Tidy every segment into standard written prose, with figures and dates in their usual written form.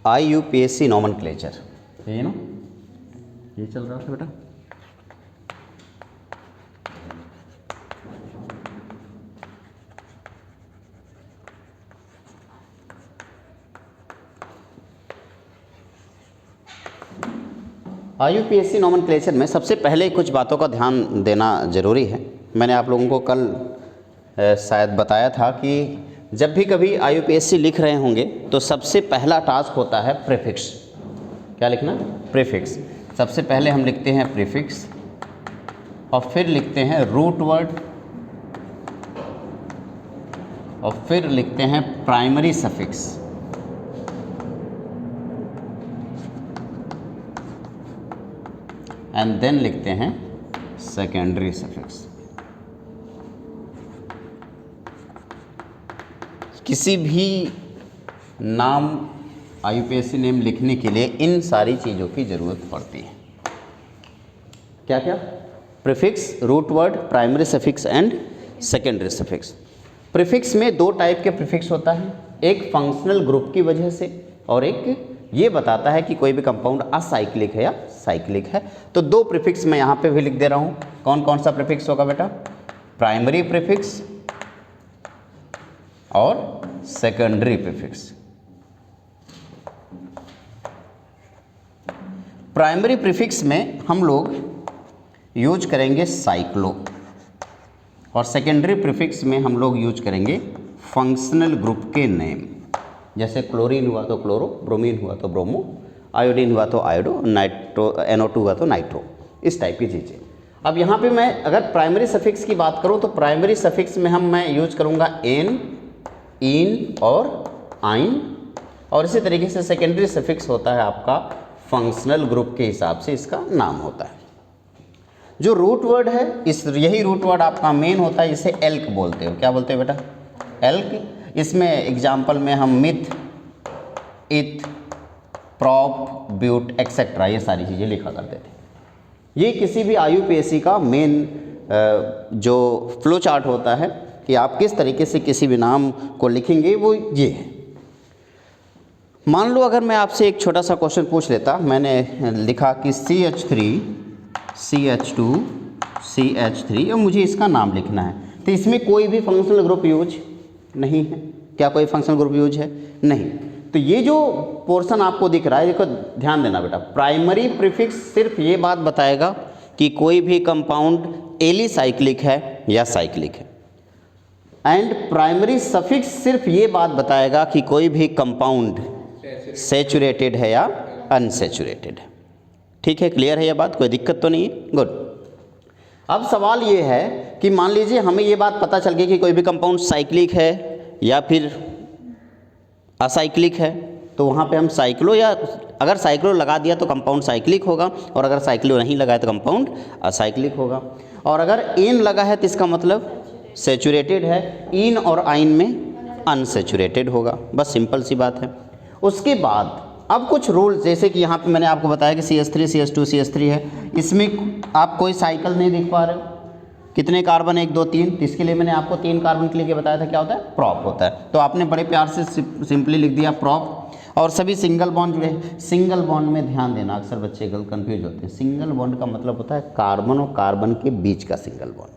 IUPAC nomenclature, ये ना ये चल रहा था बेटा। IUPAC नॉमेनक्लेचर में सबसे पहले कुछ बातों का ध्यान देना ज़रूरी है। मैंने आप लोगों को कल शायद बताया था कि जब भी कभी IUPAC लिख रहे होंगे तो सबसे पहला टास्क होता है प्रीफिक्स। क्या लिखना? प्रीफिक्स। सबसे पहले हम लिखते हैं प्रीफिक्स और फिर लिखते हैं रूट वर्ड और फिर लिखते हैं प्राइमरी सफिक्स। एंड देन लिखते हैं सेकेंडरी सफिक्स। किसी भी नाम IUPAC नेम लिखने के लिए इन सारी चीज़ों की ज़रूरत पड़ती है। क्या क्या? Prefix, root word, primary suffix and secondary suffix. Prefix में दो टाइप के प्रीफिक्स होता है, एक फंक्शनल ग्रुप की वजह से और एक ये बताता है कि कोई भी कंपाउंड असाइक्लिक है या साइक्लिक है। तो दो प्रीफिक्स मैं यहाँ पे भी लिख दे रहा हूँ। कौन कौन सा प्रीफिक्स होगा बेटा? प्राइमरी प्रीफिक्स और सेकेंडरी प्रीफिक्स। प्राइमरी प्रीफिक्स में हम लोग यूज करेंगे साइक्लो और सेकेंडरी प्रीफिक्स में हम लोग यूज करेंगे फंक्शनल ग्रुप के नेम। जैसे क्लोरीन हुआ तो क्लोरो, ब्रोमीन हुआ तो ब्रोमो, आयोडीन हुआ तो आयोडो, नाइट्रो NO2 हुआ तो नाइट्रो, इस टाइप की चीज़ें। अब यहाँ पे मैं अगर प्राइमरी सफिक्स की बात करूँ तो प्राइमरी सफिक्स में मैं यूज करूँगा एन, इन और आइन। और इसी तरीके से सेकेंडरी सफिक्स होता है आपका फंक्शनल ग्रुप के हिसाब से इसका नाम होता है। जो रूट वर्ड है यही रूट वर्ड आपका मेन होता है, जिसे एल्क बोलते हो। क्या बोलते हैं बेटा? एल्क। इसमें एग्जाम्पल में हम मिथ, इथ, प्रॉप, ब्यूट एक्सेट्रा ये सारी चीज़ें लिखा करते थे। ये किसी भी IUPAC का मेन जो फ्लो चार्ट होता है कि आप किस तरीके से किसी भी नाम को लिखेंगे, वो ये है। मान लो अगर मैं आपसे एक छोटा सा क्वेश्चन पूछ लेता, मैंने लिखा कि CH3, CH2, CH3 और मुझे इसका नाम लिखना है, तो इसमें कोई भी फंक्शनल ग्रुप यूज नहीं है। क्या कोई फंक्शनल ग्रुप यूज है? नहीं। तो ये जो पोर्शन आपको दिख रहा है, देखो ध्यान देना बेटा, प्राइमरी प्रीफिक्स सिर्फ ये बात बताएगा कि कोई भी कंपाउंड एलिसाइक्लिक है या साइक्लिक है, एंड प्राइमरी सफिक्स सिर्फ ये बात बताएगा कि कोई भी कंपाउंड सैचुरेटेड है या अनसैचुरेटेड है। ठीक है, क्लियर है ये बात? कोई दिक्कत तो नहीं है? गुड। अब सवाल ये है कि मान लीजिए हमें ये बात पता चल गई कि कोई भी कंपाउंड साइक्लिक है या फिर असाइक्लिक है, तो वहाँ पे हम साइक्लो या अगर साइक्लो लगा दिया तो कंपाउंड साइक्लिक होगा, और अगर साइक्लो नहीं लगाया तो कंपाउंड असाइक्लिक होगा। और अगर एन लगा है तो इसका मतलब सैचुरेटेड है, इन और आइन में अनसैचुरेटेड होगा। बस सिंपल सी बात है। उसके बाद अब कुछ रूल, जैसे कि यहाँ पे मैंने आपको बताया कि CH3, CH2, CH3 है, इसमें आप कोई साइकिल नहीं देख पा रहे हो। कितने कार्बन? 1 2 3। तो इसके लिए मैंने आपको 3 कार्बन के लिए बताया था, क्या होता है? प्रॉप होता है। तो आपने बड़े प्यार से सिंपली लिख दिया प्रॉप। और सभी सिंगल बॉन्ड जुड़े। सिंगल बॉन्ड में ध्यान देना, अक्सर बच्चे कंफ्यूज होते हैं। सिंगल बॉन्ड का मतलब होता है कार्बन और कार्बन के बीच का सिंगल बॉन्ड।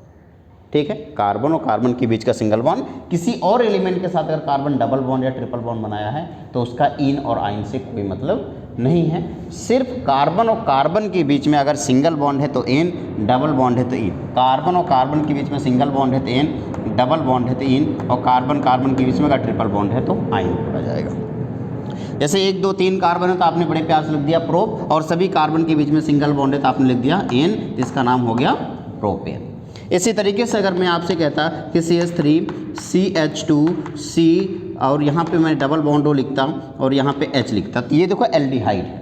ठीक है, कार्बन और कार्बन के बीच का सिंगल बॉन्ड। किसी और एलिमेंट के साथ अगर कार्बन डबल बॉन्ड या ट्रिपल बॉन्ड बनाया है तो उसका इन और आइन से कोई मतलब नहीं है। सिर्फ कार्बन और कार्बन के बीच में अगर सिंगल बॉन्ड है तो एन, डबल बॉन्ड है तो इन। कार्बन और कार्बन के बीच में सिंगल बॉन्ड है तो एन, डबल बॉन्ड है तो इन, और कार्बन कार्बन के बीच में अगर ट्रिपल बॉन्ड है तो आइन आ जाएगा। जैसे 1 2 3 कार्बन है तो आपने बड़े प्यार से लिख दिया प्रोप, और सभी कार्बन के बीच में सिंगल बॉन्ड है तो आपने लिख दिया एन, इसका नाम हो गया प्रोपेन। इसी तरीके से अगर मैं आपसे कहता कि CH3, CH2, C और यहाँ पे मैं डबल बॉन्ड ओ लिखता और यहाँ पे H लिखता, तो ये देखो एल्डिहाइड है।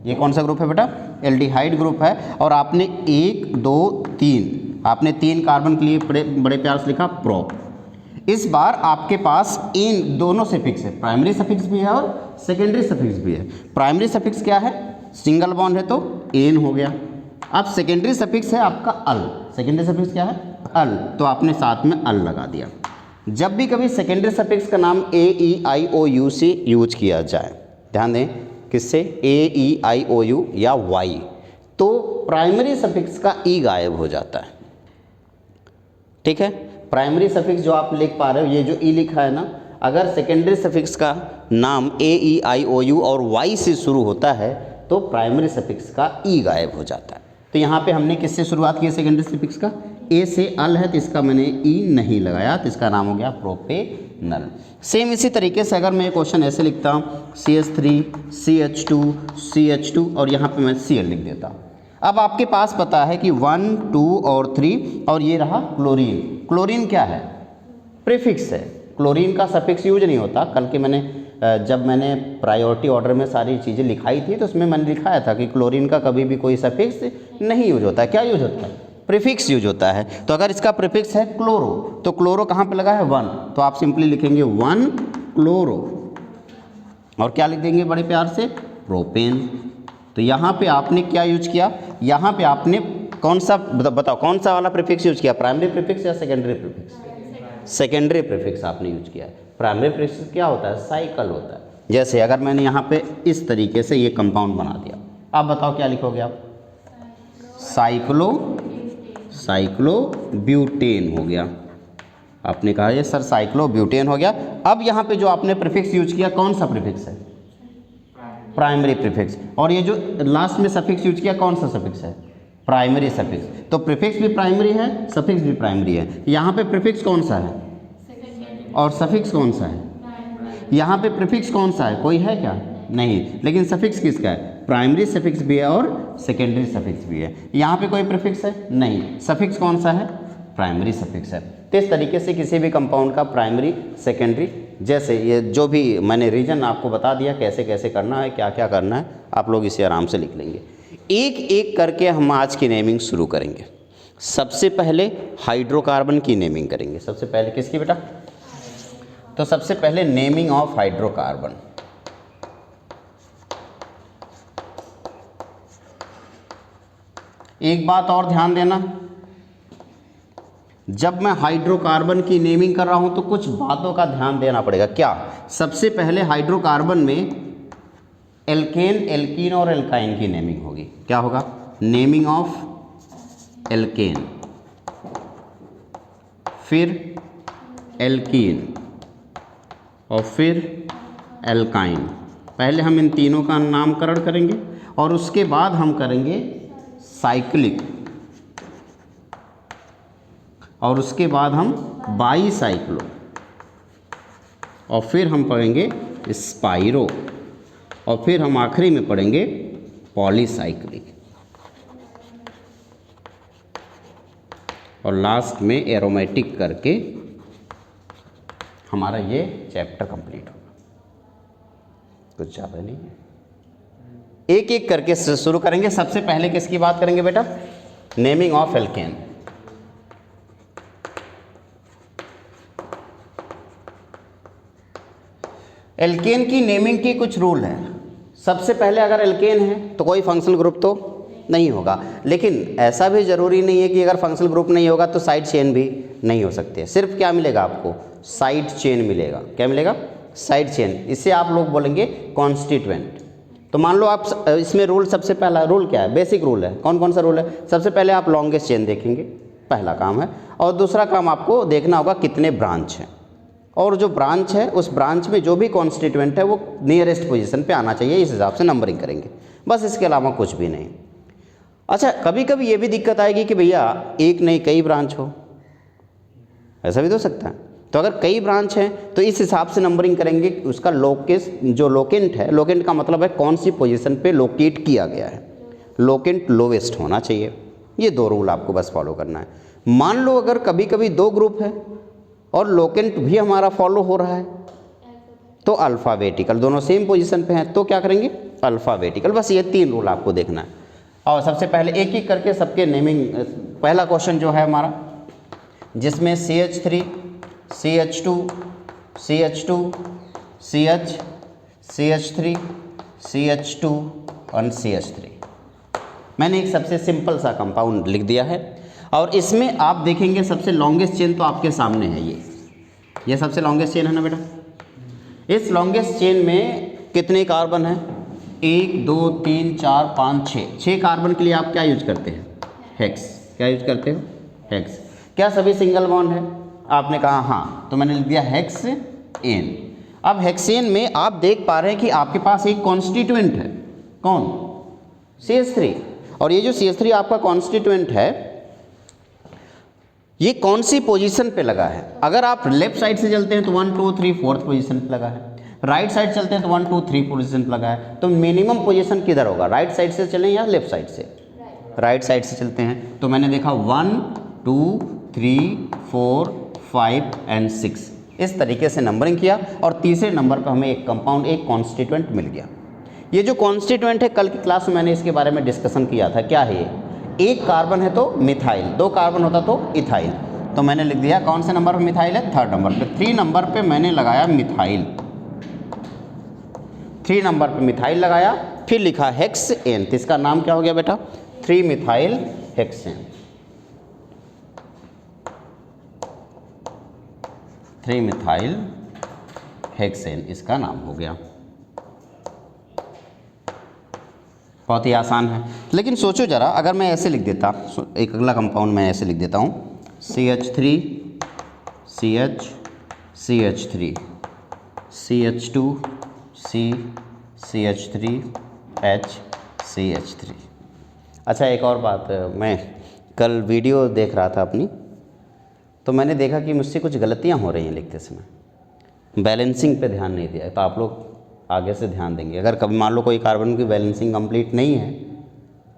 ये कौन सा ग्रुप है बेटा? एल्डिहाइड ग्रुप है। और आपने 1 2 3 आपने 3 कार्बन के लिए बड़े प्यार से लिखा प्रोप। इस बार आपके पास इन दोनों सफिक्स है, प्राइमरी सफिक्स भी है और सेकेंडरी सफिक्स भी है। प्राइमरी सफिक्स क्या है? सिंगल बॉन्ड है तो एन हो गया। अब सेकेंडरी सफिक्स है आपका अल। सेकेंडरी सफिक्स क्या है? अल। तो आपने साथ में अल लगा दिया। जब भी कभी सेकेंडरी सफिक्स का नाम AEIOU से यूज किया जाए, ध्यान दें, किससे, ए ई आई ओ यू या वाई, तो प्राइमरी सफिक्स का ई गायब हो जाता है। ठीक है, प्राइमरी सफिक्स जो आप लिख पा रहे हो, ये जो ई लिखा है ना, अगर सेकेंडरी सफिक्स का नाम ए ई आई ओ यू और वाई से शुरू होता है तो प्राइमरी सफिक्स का ई गायब हो जाता है। तो यहाँ पे हमने किससे शुरुआत की है, सेकेंडरी सफिक्स का, ए से अल है तो इसका मैंने ई नहीं लगाया, तो इसका नाम हो गया प्रोपेनल। सेम इसी तरीके से अगर मैं क्वेश्चन ऐसे लिखता हूँ CH3 CH2 और यहाँ पे मैं Cl लिख देता हूँ। अब आपके पास पता है कि 1 2 और 3 और ये रहा क्लोरीन। क्लोरीन क्या है, प्रीफिक्स है, क्लोरीन का सफिक्स यूज नहीं होता। कल के जब मैंने प्रायोरिटी ऑर्डर में सारी चीज़ें लिखाई थी तो उसमें मैंने लिखाया था कि क्लोरीन का कभी भी कोई सफिक्स नहीं यूज होता है। क्या यूज होता है, प्रीफिक्स यूज होता है। तो अगर इसका प्रीफिक्स है क्लोरो, तो क्लोरो कहाँ पे लगा है 1, तो आप सिंपली लिखेंगे 1 क्लोरो और क्या लिख देंगे बड़े प्यार से, प्रोपेन। तो यहाँ पे आपने क्या यूज किया, यहाँ पे आपने कौन सा बताओ कौन सा वाला प्रीफिक्स यूज किया, प्राइमरी प्रीफिक्स या सेकेंडरी प्रीफिक्स, सेकेंडरी प्रीफिक्स आपने यूज किया। प्राइमरी प्रीफिक्स क्या होता है, साइकिल होता है। जैसे अगर मैंने यहाँ पे इस तरीके से ये कंपाउंड बना दिया, आप बताओ क्या लिखोगे आप, साइक्लोब्यूटेन हो गया। आपने कहा ये सर साइक्लोब्यूटेन हो गया। अब यहाँ पे जो आपने प्रीफिक्स यूज किया कौन सा प्रीफिक्स है, प्राइमरी प्रीफिक्स, और ये जो लास्ट में सफिक्स यूज किया कौन सा सफिक्स है, प्राइमरी सफिक्स। तो प्रीफिक्स भी प्राइमरी है, सफिक्स भी प्राइमरी है। यहाँ पे प्रीफिक्स कौन सा है और सफिक्स कौन सा है, यहाँ पे प्रीफिक्स कौन सा है, कोई है क्या, नहीं, लेकिन सफिक्स किसका है, प्राइमरी सफिक्स भी है और सेकेंडरी सफिक्स भी है। यहाँ पे कोई प्रीफिक्स है नहीं, सफिक्स कौन सा है, प्राइमरी सफिक्स है। तो इस तरीके से किसी भी कंपाउंड का प्राइमरी सेकेंडरी, जैसे ये जो भी मैंने रीजन आपको बता दिया कैसे कैसे करना है, क्या क्या करना है, आप लोग इसे आराम से लिख लेंगे। एक एक करके हम आज की नेमिंग शुरू करेंगे। सबसे पहले हाइड्रोकार्बन की नेमिंग करेंगे। सबसे पहले किसकी बेटा, तो सबसे पहले नेमिंग ऑफ हाइड्रोकार्बन। एक बात और ध्यान देना, जब मैं हाइड्रोकार्बन की नेमिंग कर रहा हूं तो कुछ बातों का ध्यान देना पड़ेगा। क्या, सबसे पहले हाइड्रोकार्बन में एल्केन, एल्कीन और एल्काइन की नेमिंग होगी। क्या होगा, नेमिंग ऑफ एल्केन, फिर एल्कीन और फिर एल्काइन। पहले हम इन तीनों का नामकरण करेंगे और उसके बाद हम करेंगे साइक्लिक, और उसके बाद हम बाईसाइक्लो, और फिर हम पढ़ेंगे स्पाइरो, और फिर हम आखिरी में पढ़ेंगे पॉलीसाइक्लिक, और लास्ट में एरोमेटिक करके हमारा ये चैप्टर कंप्लीट होगा। कुछ ज़्यादा नहीं, एक एक करके शुरू करेंगे। सबसे पहले किसकी बात करेंगे बेटा, नेमिंग ऑफ एल्केन। एल्केन की नेमिंग की कुछ रूल है। सबसे पहले अगर एल्केन है तो कोई फंक्शनल ग्रुप तो नहीं होगा, लेकिन ऐसा भी ज़रूरी नहीं है कि अगर फंक्शनल ग्रुप नहीं होगा तो साइड चेन भी नहीं हो सकते। सिर्फ क्या मिलेगा आपको, साइड चेन मिलेगा। क्या मिलेगा, साइड चेन। इससे आप लोग बोलेंगे कॉन्स्टिट्यूएंट। तो मान लो आप इसमें रूल, सबसे पहला रूल क्या है, बेसिक रूल है। कौन कौन सा रूल है, सबसे पहले आप लॉन्गेस्ट चेन देखेंगे, पहला काम है, और दूसरा काम आपको देखना होगा कितने ब्रांच हैं, और जो ब्रांच है उस ब्रांच में जो भी कॉन्स्टिट्यूएंट है वो नियरेस्ट पोजीशन पे आना चाहिए, इस हिसाब से नंबरिंग करेंगे, बस इसके अलावा कुछ भी नहीं। अच्छा, कभी कभी ये भी दिक्कत आएगी कि भैया एक नहीं कई ब्रांच हो, ऐसा भी तो हो सकता है। तो अगर कई ब्रांच हैं तो इस हिसाब से नंबरिंग करेंगे। उसका लोकेस, जो लोकेंट है, लोकेंट का मतलब है कौन सी पोजीशन पे लोकेट किया गया है, लोकेंट लोवेस्ट होना चाहिए। ये दो रूल आपको बस फॉलो करना है। मान लो अगर कभी कभी दो ग्रुप है और लोकेंट भी हमारा फॉलो हो रहा है तो अल्फ़ाबेटिकल, दोनों सेम पोजीशन पे हैं तो क्या करेंगे, अल्फ़ाबेटिकल। बस ये तीन रूल आपको देखना है। और सबसे पहले एक एक करके सबके नेमिंग। पहला क्वेश्चन जो है हमारा, जिसमें CH3 CH2 CH2 CH CH3 CH2 और CH3, मैंने एक सबसे सिंपल सा कंपाउंड लिख दिया है। और इसमें आप देखेंगे सबसे लॉन्गेस्ट चेन तो आपके सामने है, ये सबसे लॉन्गेस्ट चेन है ना बेटा। इस लॉन्गेस्ट चेन में कितने कार्बन हैं, 1 2 3 4 5 6 कार्बन के लिए आप क्या यूज करते हैं? हेक्स। क्या यूज करते हो? हेक्स। क्या सभी सिंगल बॉन्ड है? आपने कहा हाँ, तो मैंने लिख दिया हेक्स एन। अब हेक्सेन में आप देख पा रहे हैं कि आपके पास एक कॉन्स्टिट्यूएंट है। कौन? CH3। और ये जो CH3 आपका कॉन्स्टिट्यूएंट है, ये कौन सी पोजीशन पे लगा है? अगर आप लेफ्ट साइड से चलते हैं तो 1 2 3 4th पोजीशन पे लगा है, राइट साइड चलते हैं तो 1 2 3 पोजीशन पे लगा है। तो मिनिमम पोजीशन किधर होगा? राइट साइड से चलें या लेफ्ट साइड से? राइट साइड से चलते हैं। तो मैंने देखा 1 2 3 4 5 एंड 6, इस तरीके से नंबरिंग किया और तीसरे नंबर पर हमें एक कंपाउंड, एक कॉन्स्टिट्यूएंट मिल गया। ये जो कॉन्स्टिट्यूएंट है, कल की क्लास में मैंने इसके बारे में डिस्कशन किया था। क्या है ये? एक कार्बन है तो मिथाइल, 2 कार्बन होता तो इथाइल। तो मैंने लिख दिया कौन से नंबर पर मिथाइल है? 3rd नंबर पे। 3 नंबर पे मैंने लगाया मिथाइल, 3 नंबर पे मिथाइल लगाया, फिर लिखा हेक्स एन। तो इसका नाम क्या हो गया बेटा? 3 मिथाइल हेक्सेन। 3 मिथाइल हेक्सेन इसका नाम हो गया। बहुत ही आसान है। लेकिन सोचो जरा, अगर मैं ऐसे लिख देता, एक अगला कंपाउंड मैं ऐसे लिख देता हूँ CH3 CH CH3 CH2 C CH3 H CH3। अच्छा, एक और बात, मैं कल वीडियो देख रहा था अपनी, तो मैंने देखा कि मुझसे कुछ गलतियां हो रही हैं लिखते समय। बैलेंसिंग पे ध्यान नहीं दिया। तो आप लोग आगे से ध्यान देंगे। अगर कभी मान लो कोई कार्बन की बैलेंसिंग कंप्लीट नहीं है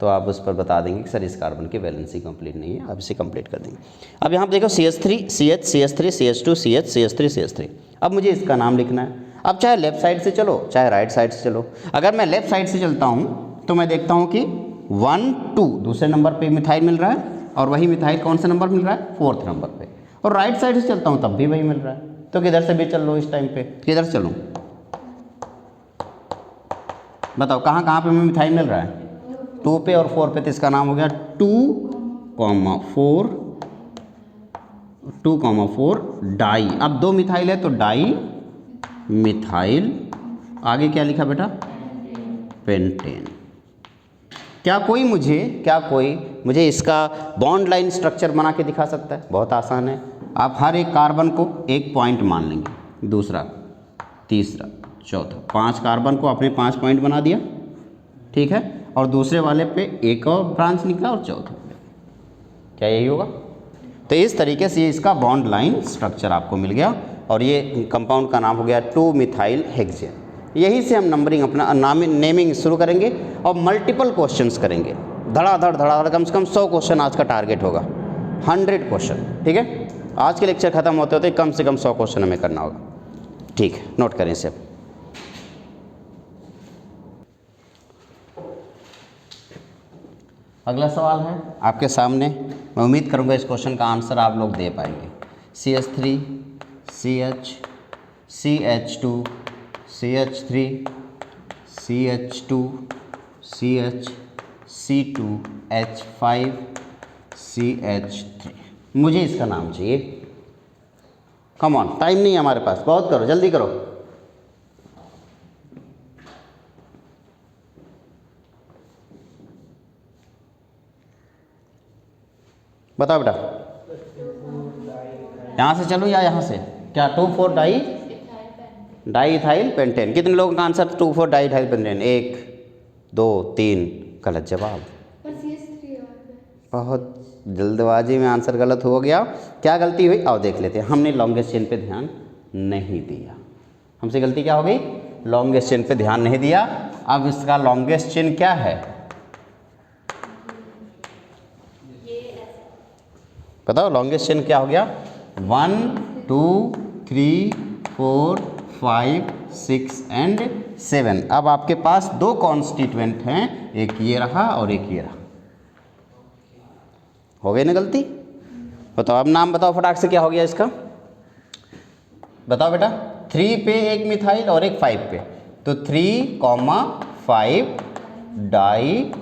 तो आप उस पर बता देंगे कि सर इस कार्बन की बैलेंसिंग कंप्लीट नहीं है, आप इसे कंप्लीट कर देंगे। अब यहाँ पर देखो CH3 CH CH3 CH2 CH CH3 CH3। अब मुझे इसका नाम लिखना है। अब चाहे लेफ्ट साइड से चलो चाहे राइट साइड से चलो। अगर मैं लेफ्ट साइड से चलता हूँ तो मैं देखता हूँ कि 1 2 दूसरे नंबर पे मिथाइल मिल रहा है, और वही मिथाइल कौन सा नंबर मिल रहा है? 4th नंबर पे। और राइट साइड से चलता हूँ तब भी वही मिल रहा है। तो किधर से भी चल लो इस टाइम पे, किधर से चलूँ? बताओ कहाँ कहाँ पे मिथाइल मिल रहा है? 2 पे और 4 पे। तो इसका नाम हो गया 2,4 डाई। अब 2 मिथाइल है तो डाई मिथाइल। आगे क्या लिखा बेटा? पेंटेन। क्या कोई मुझे इसका बॉन्ड लाइन स्ट्रक्चर बना के दिखा सकता है? बहुत आसान है। आप हर एक कार्बन को एक पॉइंट मान लेंगे, दूसरा, तीसरा, चौथा, 5 कार्बन को आपने 5 पॉइंट बना दिया, ठीक है, और दूसरे वाले पे एक और ब्रांच निकला और चौथा पे। क्या यही होगा? तो इस तरीके से ये इसका बॉन्ड लाइन स्ट्रक्चर आपको मिल गया और ये कंपाउंड का नाम हो गया 2 मिथाइल हेक्सेन। यहीं से हम नंबरिंग अपना नेमिंग शुरू करेंगे और मल्टीपल क्वेश्चंस करेंगे। धड़ाधड़ कम से कम 100 क्वेश्चन आज का टारगेट होगा, 100 क्वेश्चन, ठीक है। आज के लेक्चर खत्म होते होते कम से कम 100 क्वेश्चन हमें करना होगा, ठीक है। नोट करें इसे। अगला सवाल है आपके सामने। मैं उम्मीद करूंगा इस क्वेश्चन का आंसर आप लोग दे पाएंगे। CH3 CH CH2 CH3 CH2 CH C2 H5 CH3। मुझे इसका नाम चाहिए। कम ऑन, टाइम नहीं है हमारे पास, बहुत करो, जल्दी करो। बताओ बेटा, यहाँ से चलो या यहाँ से? क्या 2,4 डाई इथाइल पेंटेन। कितने लोगों का आंसर 2,4 डाई इथाइल पेंटेन? 1 2 3। गलत जवाब। बहुत जल्दबाजी में आंसर गलत हो गया। क्या गलती हुई आओ देख लेते हैं। हमने लॉन्गेस्ट चेन पे ध्यान नहीं दिया। हमसे गलती क्या हो गई? लॉन्गेस्ट चेन पे ध्यान नहीं दिया। अब इसका लॉन्गेस्ट चेन क्या है? बताओ लॉन्गेस्ट चेन क्या हो गया? 1 2 3 4 5 6 एंड 7। अब आपके पास 2 कॉन्स्टिट्यूएंट हैं, एक ये रहा और एक ये रहा। हो गई ना गलती? बताओ अब नाम बताओ फटाक से, क्या हो गया इसका? बताओ बेटा। 3 पे एक मिथाइल और एक 5 पे, तो 3,5 डाई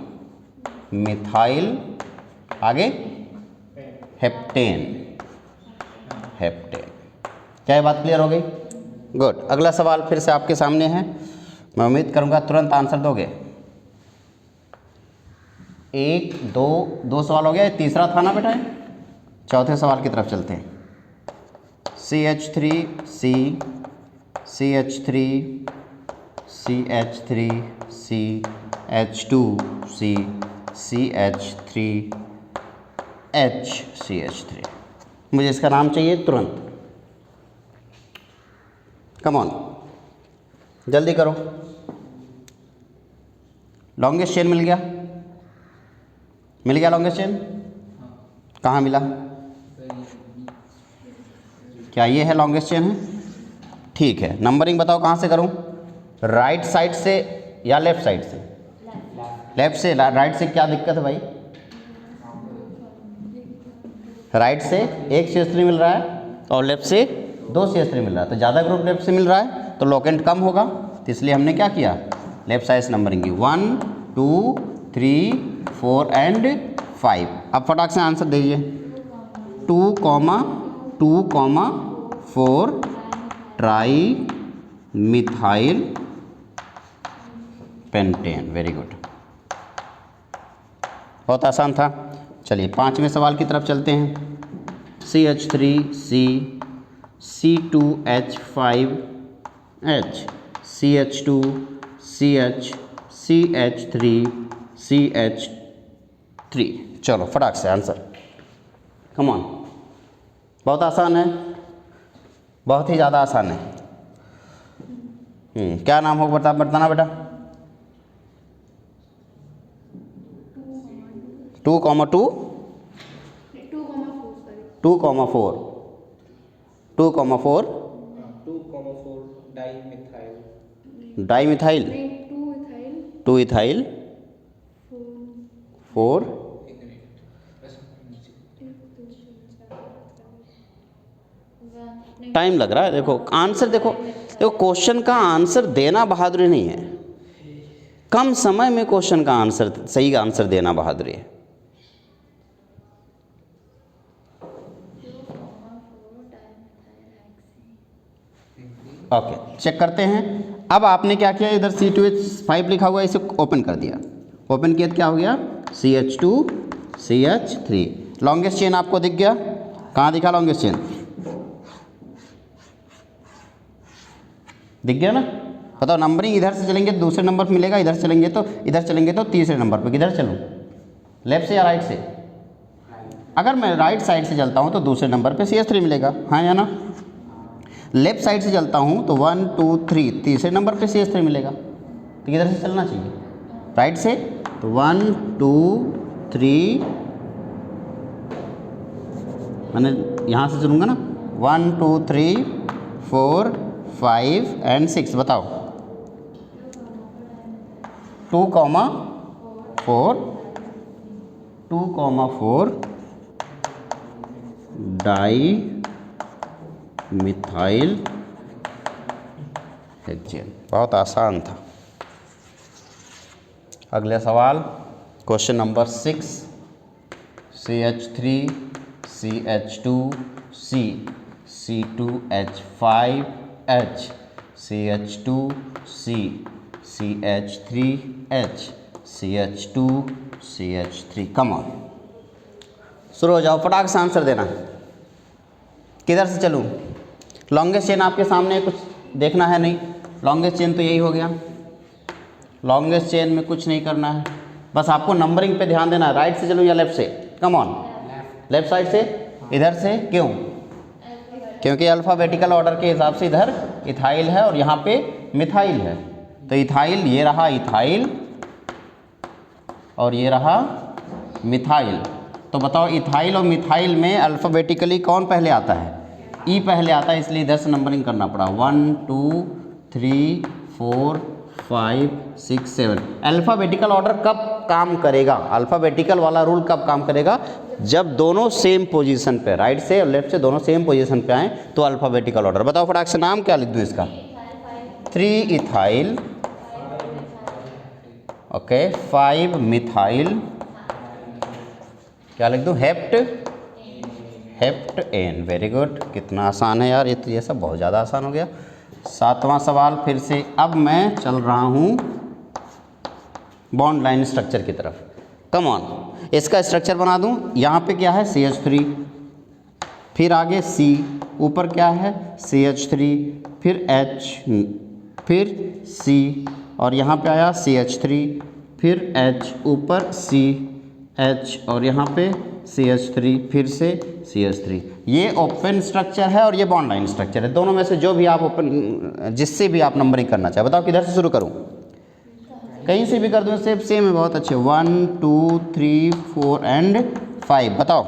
मिथाइल, आगे हेप्टेन। क्या ये बात क्लियर हो गई? गुड। अगला सवाल फिर से आपके सामने है। मैं उम्मीद करूँगा तुरंत आंसर दोगे। 1 2 सवाल हो गया, तीसरा था ना बेटा। चौथे सवाल की तरफ चलते हैं। CH3C CH3 CH3 CH2C CH3 HCH3। मुझे इसका नाम चाहिए तुरंत। कम ऑन, जल्दी करो। लॉन्गेस्ट चेन मिल गया? मिल गया लॉन्गेस्ट चेन? कहाँ मिला? क्या ये है लॉन्गेस्ट चेन है? ठीक है, नंबरिंग बताओ कहाँ से करूँ? राइट साइड से या लेफ्ट साइड से? लेफ्ट से। राइट से क्या दिक्कत है भाई? राइट से 1 CH3 मिल रहा है और लेफ्ट से 2 CH3 मिल रहा है, तो ज़्यादा ग्रुप लेफ्ट से मिल रहा है तो लोकेंट कम होगा, तो इसलिए हमने क्या किया, लेफ्ट साइड से नंबरिंग की। 1 2 3 4 एंड 5। अब फटाक से आंसर दीजिए। 2, 4 tri methyl pentane. Very good, बहुत आसान था। चलिए 5वें सवाल की तरफ चलते हैं। CH3C C2H5H CH2 CH CH3 CH3। चलो फटाक से आंसर, कम ऑन। बहुत आसान है, बहुत ही ज़्यादा आसान है। क्या नाम हो बताना बेटा? 2, डाई मिथाइल 2 इथाइल 4। टाइम लग रहा है। देखो आंसर, देखो क्वेश्चन का आंसर देना बहादुरी नहीं है, कम समय में क्वेश्चन का आंसर, सही आंसर देना बहादुरी है। ओके, चेक करते हैं। अब आपने क्या किया, इधर C2H5 लिखा हुआ है, इसे ओपन कर दिया। ओपन किया तो क्या हो गया, CH2 CH3। लॉन्गेस्ट चेन आपको दिख गया? कहाँ दिखा लॉन्गेस्ट चेन? दिख गया ना? बताओ नंबरिंग इधर से चलेंगे तो दूसरे नंबर पर मिलेगा, इधर चलेंगे तो तीसरे नंबर पर। किधर चलूँ, लेफ्ट से या राइट से? अगर मैं राइट साइड से चलता हूँ तो दूसरे नंबर पे CH3 मिलेगा, हाँ या ना? लेफ्ट साइड से चलता हूँ तो 1 2 3 तीसरे नंबर पे CH3 मिलेगा। तो किधर से चलना चाहिए, राइट से। तो 1 2 3, मैंने यहाँ से चलूँगा ना, 1 2 3 4 5 एंड 6। बताओ 2, 4 डाई मिथाइल हेक्सेन। बहुत आसान था। अगले सवाल, question number 6। CH3 CH2 C C2H5H CH2 C CH3H CH2 CH3। Come on, शुरू हो जाओ, फटाक से आंसर देना। किधर से चलूँ? लॉन्गेस्ट चेन आपके सामने, कुछ देखना है नहीं? लॉन्गेस्ट चेन तो यही हो गया। लॉन्गेस्ट चेन में कुछ नहीं करना है, बस आपको नंबरिंग पे ध्यान देना है। राइट से चलूँ या लेफ्ट से? कम ऑन, लेफ्ट साइड से। इधर से क्यों? क्योंकि अल्फ़ाबेटिकल ऑर्डर के हिसाब से इधर इथाइल है और यहाँ पे मिथाइल है। तो इथाइल, ये रहा इथाइल और ये रहा मिथाइल। तो बताओ इथाइल और मिथाइल में अल्फ़ाबेटिकली कौन पहले आता है? ई पहले आता है, इसलिए इधर से नंबरिंग करना पड़ा। 1 2 3 4 5 6 7। अल्फ़ाबेटिकल ऑर्डर कब काम करेगा, अल्फ़ाबेटिकल वाला रूल कब काम करेगा? जब दोनों सेम पोजीशन पे, राइट से और लेफ्ट से दोनों सेम पोजीशन पे आए तो अल्फ़ाबेटिकल ऑर्डर। बताओ फटाक से, नाम क्या लिख दूँ इसका? 3 इथाइल, ओके, 5 मिथाइल, क्या लिख दूँ? Hept N. वेरी गुड, कितना आसान है यार, ये सब बहुत ज़्यादा आसान हो गया। 7वां सवाल फिर से। अब मैं चल रहा हूँ बॉन्ड लाइन स्ट्रक्चर की तरफ। कम ऑन, इसका स्ट्रक्चर बना दूँ। यहाँ पे क्या है CH3, फिर आगे C, ऊपर क्या है CH3, फिर H, फिर C, और यहाँ पे आया CH3, फिर H, ऊपर C, H, और यहाँ पे CH3, फिर से CH3। ये ओपन स्ट्रक्चर है और ये बॉन्ड लाइन स्ट्रक्चर है। दोनों में से जो भी आप ओपन, जिससे भी आप नंबरिंग करना चाहे। बताओ किधर से शुरू करूँ? कहीं से भी कर दूँ, सेम है, बहुत अच्छे। 1 2 3 4 एंड 5। बताओ,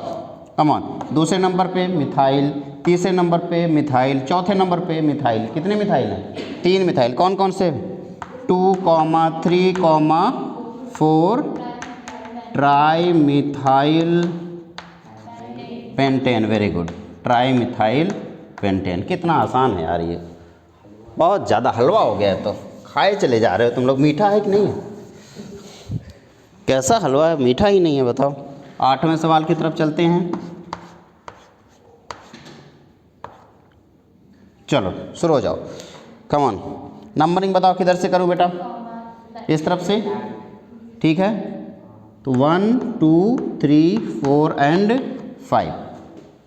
कम ऑन। दूसरे नंबर पे मिथाइल, तीसरे नंबर पे मिथाइल, चौथे नंबर पे मिथाइल। कितने मिथाइल हैं? 3 मिथाइल। कौन कौन से? 2, 3, 4 tri methyl pentane. Very good, tri methyl pentane. कितना आसान है यार, ये बहुत ज़्यादा हलवा हो गया है। तो खाए चले जा रहे हो तुम लोग। मीठा है कि नहीं है? कैसा हलवा है, मीठा ही नहीं है। बताओ। 8वें सवाल की तरफ चलते हैं। चलो शुरू हो जाओ, कम ऑन। नंबरिंग बताओ किधर से करूं बेटा? इस तरफ से, ठीक है। तो 1 2 3 4 एंड 5।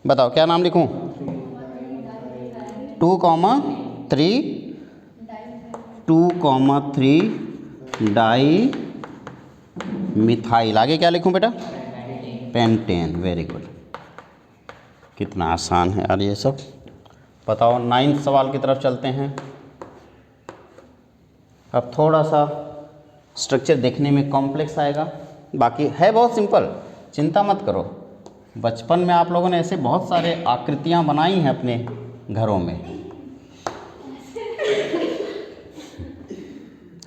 बताओ क्या नाम लिखूं? 2, 3, 2, 3 डाई मिथाइल। आगे क्या लिखूं बेटा? पेंटेन। Very good. कितना आसान है यार ये सब। बताओ 9th सवाल की तरफ चलते हैं। अब थोड़ा सा स्ट्रक्चर देखने में कॉम्प्लेक्स आएगा, बाकी है बहुत सिंपल, चिंता मत करो। बचपन में आप लोगों ने ऐसे बहुत सारे आकृतियां बनाई हैं अपने घरों में,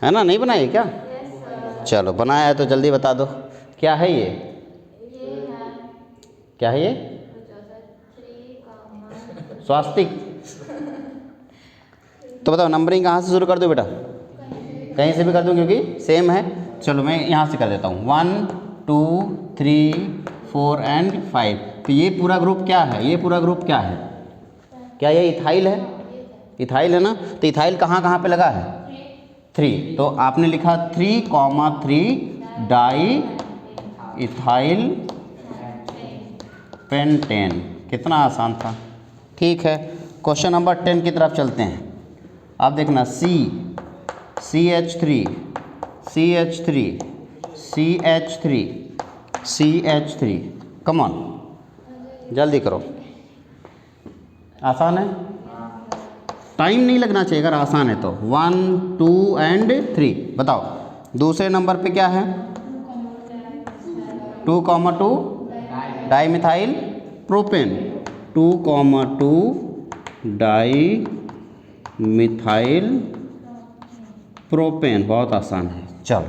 है ना? नहीं बनाई क्या? चलो बनाया है तो जल्दी बता दो, क्या है ये? क्या है ये? स्वास्तिक। तो बताओ नंबरिंग कहाँ से शुरू कर दूँ बेटा? कहीं से भी कर दूँ क्योंकि सेम है। चलो मैं यहाँ से कर देता हूँ। 1 2 3 4 एंड 5। तो ये पूरा ग्रुप क्या है? ये पूरा ग्रुप क्या है? क्या ये इथाइल है? इथाइल है ना? तो इथाइल कहाँ कहाँ पे लगा है? 3। तो आपने लिखा 3, 3 डाई इथाइल पेंटेन। कितना आसान था। ठीक है, क्वेश्चन नंबर 10 की तरफ चलते हैं। आप देखना CH3 CH3 CH3 CH3। Come on, जल्दी करो। आसान है, टाइम नहीं लगना चाहिए अगर आसान है तो। 1 2 एंड 3। बताओ दूसरे नंबर पे क्या है? 2, 2 di methyl propane. 2, 2 di methyl propane. बहुत आसान है। चलो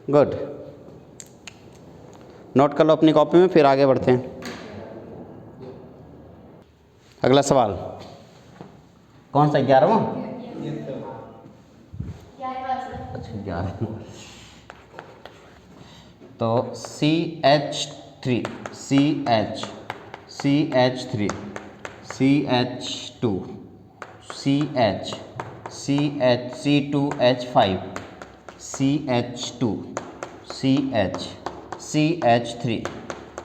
गुड, नोट कर लो अपनी कॉपी में, फिर आगे बढ़ते हैं। अगला सवाल कौन सा? 11वां? अच्छा 11। तो CH3 CH CH3 CH2 CH CH C2H5 CH2 CH CH3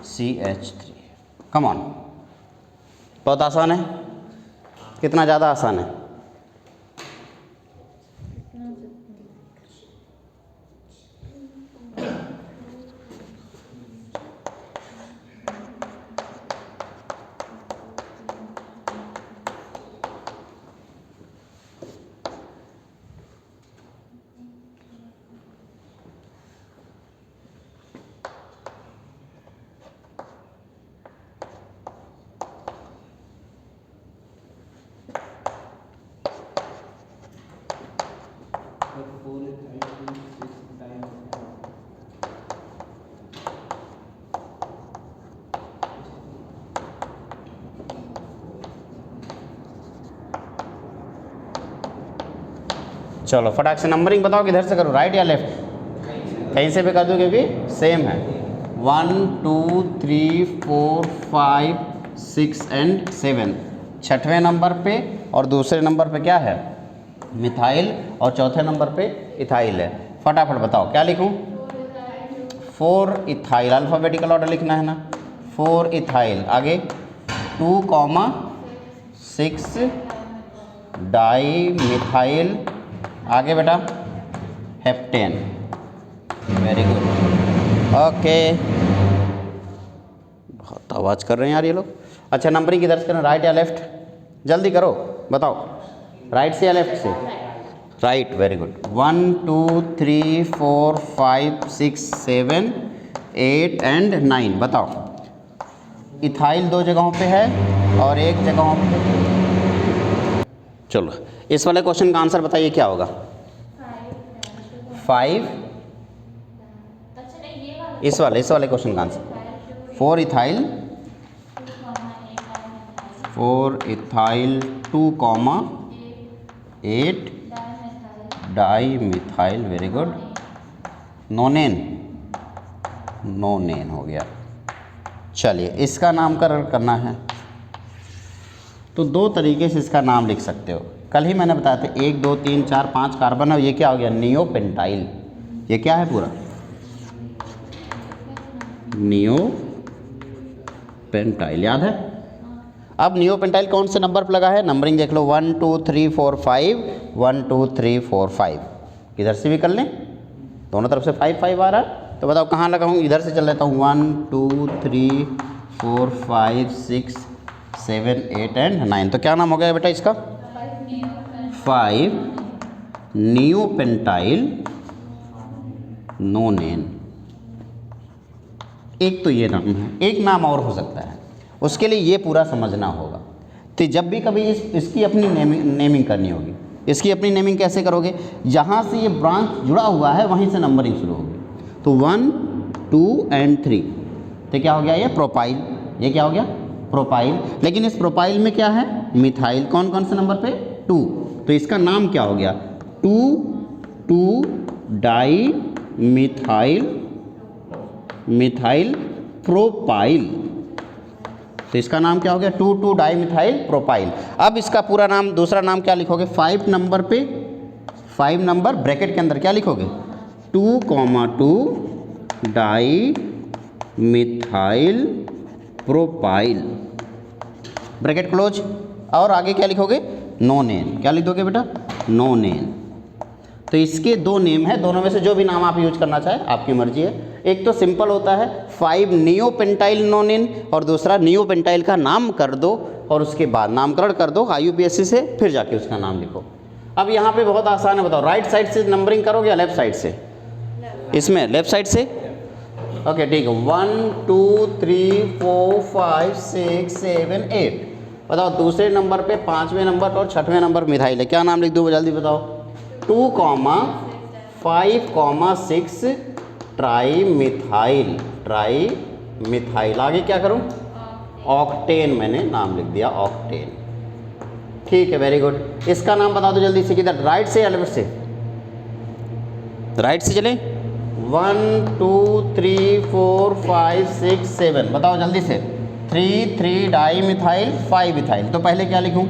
CH3। Come on, बहुत आसान है। कितना ज़्यादा आसान है? चलो फटाक से नंबरिंग बताओ किधर से करूँ, राइट या लेफ्ट? कहीं से भी कर दूँ क्योंकि सेम है। 1 2 3 4 5 6 एंड 7। 6वें नंबर पे और दूसरे नंबर पे क्या है? मिथाइल और चौथे नंबर पे इथाइल है। फटाफट बताओ क्या लिखूं? 4 इथाइल, अल्फ़ाबेटिकल ऑर्डर लिखना है ना। 4 इथाइल, आगे 2,6 डाई मिथाइल, आगे बेटा हेप्टेन। Very good, okay. बहुत आवाज़ कर रहे हैं यार ये लोग। अच्छा, नंबरिंग किधर से करना, राइट या लेफ्ट? जल्दी करो, बताओ, राइट से या लेफ्ट से? Right, very good. 1 2 3 4 5 6 7 8 एंड 9। बताओ, इथाइल 2 जगहों पे है और 1 जगहों पे। चलो, इस वाले क्वेश्चन का आंसर बताइए क्या होगा? 5। इस वाले क्वेश्चन का answer 4 ethyl 2,8 di methyl, very good. नोनेन हो गया। चलिए, इसका नामकरण करना है तो 2 तरीके से इसका नाम लिख सकते हो। कल ही मैंने बताया था 1 2 3 4 5 कार्बन है, ये क्या हो गया? नियोपेंटाइल। ये क्या है पूरा? नियोपेंटाइल, याद है? अब नियोपेंटाइल कौन से नंबर पर लगा है? नंबरिंग देख लो, 1 2 3 4 5, 1 2 3 4 5। इधर से भी कर लें, दोनों तरफ से 5 5 आ रहा है। तो बताओ कहाँ लगा हूँ? इधर से चल लेता हूँ, 1 2 3 4 5 6 7 8 एंड 9। तो क्या नाम हो गया बेटा इसका? 5 नियोपेंटाइल नोनेन। एक तो ये नाम है, एक नाम और हो सकता है, उसके लिए ये पूरा समझना होगा। तो जब भी कभी इसकी अपनी नेमिंग करनी होगी, इसकी अपनी नेमिंग कैसे करोगे? जहाँ से ये ब्रांच जुड़ा हुआ है वहीं से नंबरिंग शुरू होगी। तो 1 2 एंड 3, तो क्या हो गया? ये प्रोपाइल। ये क्या हो गया? प्रोपाइल। लेकिन इस प्रोपाइल में क्या है? मिथाइल। कौन कौन से नंबर पे? 2। तो इसका नाम क्या हो गया? 2 2 डाई मिथाइल प्रोपाइल। तो इसका नाम क्या हो गया? 2 2 डाई मिथाइल प्रोपाइल। अब इसका पूरा नाम, दूसरा नाम क्या लिखोगे? 5 नंबर पे, 5 नंबर ब्रैकेट के अंदर क्या लिखोगे? 2,2 di methyl propyl, bracket close. और आगे क्या लिखोगे? नोनेन। क्या लिख दोगे बेटा? नोनेन। तो इसके 2 नेम है, दोनों में से जो भी नाम आप यूज करना चाहे आपकी मर्जी है। एक तो सिंपल होता है 5 नियोपेंटाइल नोनेन, और दूसरा नियोपेंटाइल का नाम कर दो और उसके बाद नामकरण कर दो IUPAC से, फिर जाके उसका नाम लिखो। अब यहाँ पे बहुत आसान है, बताओ राइट साइड से नंबरिंग करोगे या लेफ्ट साइड से? इसमें लेफ्ट साइड से, ओके ठीक है। 1 2 3 4 5 6 7 8। बताओ दूसरे नंबर पे 5वें नंबर और 6वें नंबर मिथाइल है, क्या नाम लिख दूँ जल्दी बताओ? 2, 5, 6 ट्राई मिथाइल। आगे क्या करूं? ऑक्टेन, मैंने नाम लिख दिया ऑक्टेन। ठीक है, वेरी गुड। इसका नाम बता दो जल्दी से, किधर, राइट से या लेफ्ट से? राइट से चले। 1 2 3 4 5 6 7, बताओ जल्दी से। 3 3 डाई मिथाइल 5 इथाइल। तो पहले क्या लिखूं?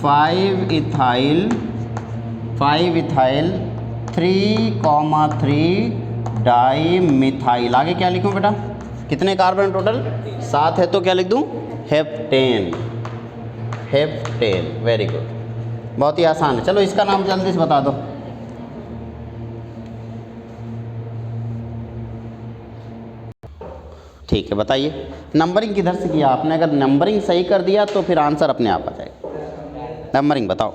5 इथाइल 3,3 डाई मिथाइल। आगे क्या लिखूं बेटा? कितने कार्बन टोटल? 7 है, तो क्या लिख दूं? हेप्टेन। वेरी गुड, बहुत ही आसान है। चलो इसका नाम जल्दी से बता दो। ठीक है, बताइए नंबरिंग किधर से किया आपने? अगर नंबरिंग सही कर दिया तो फिर आंसर अपने आप आ जाएगा। नंबरिंग बताओ।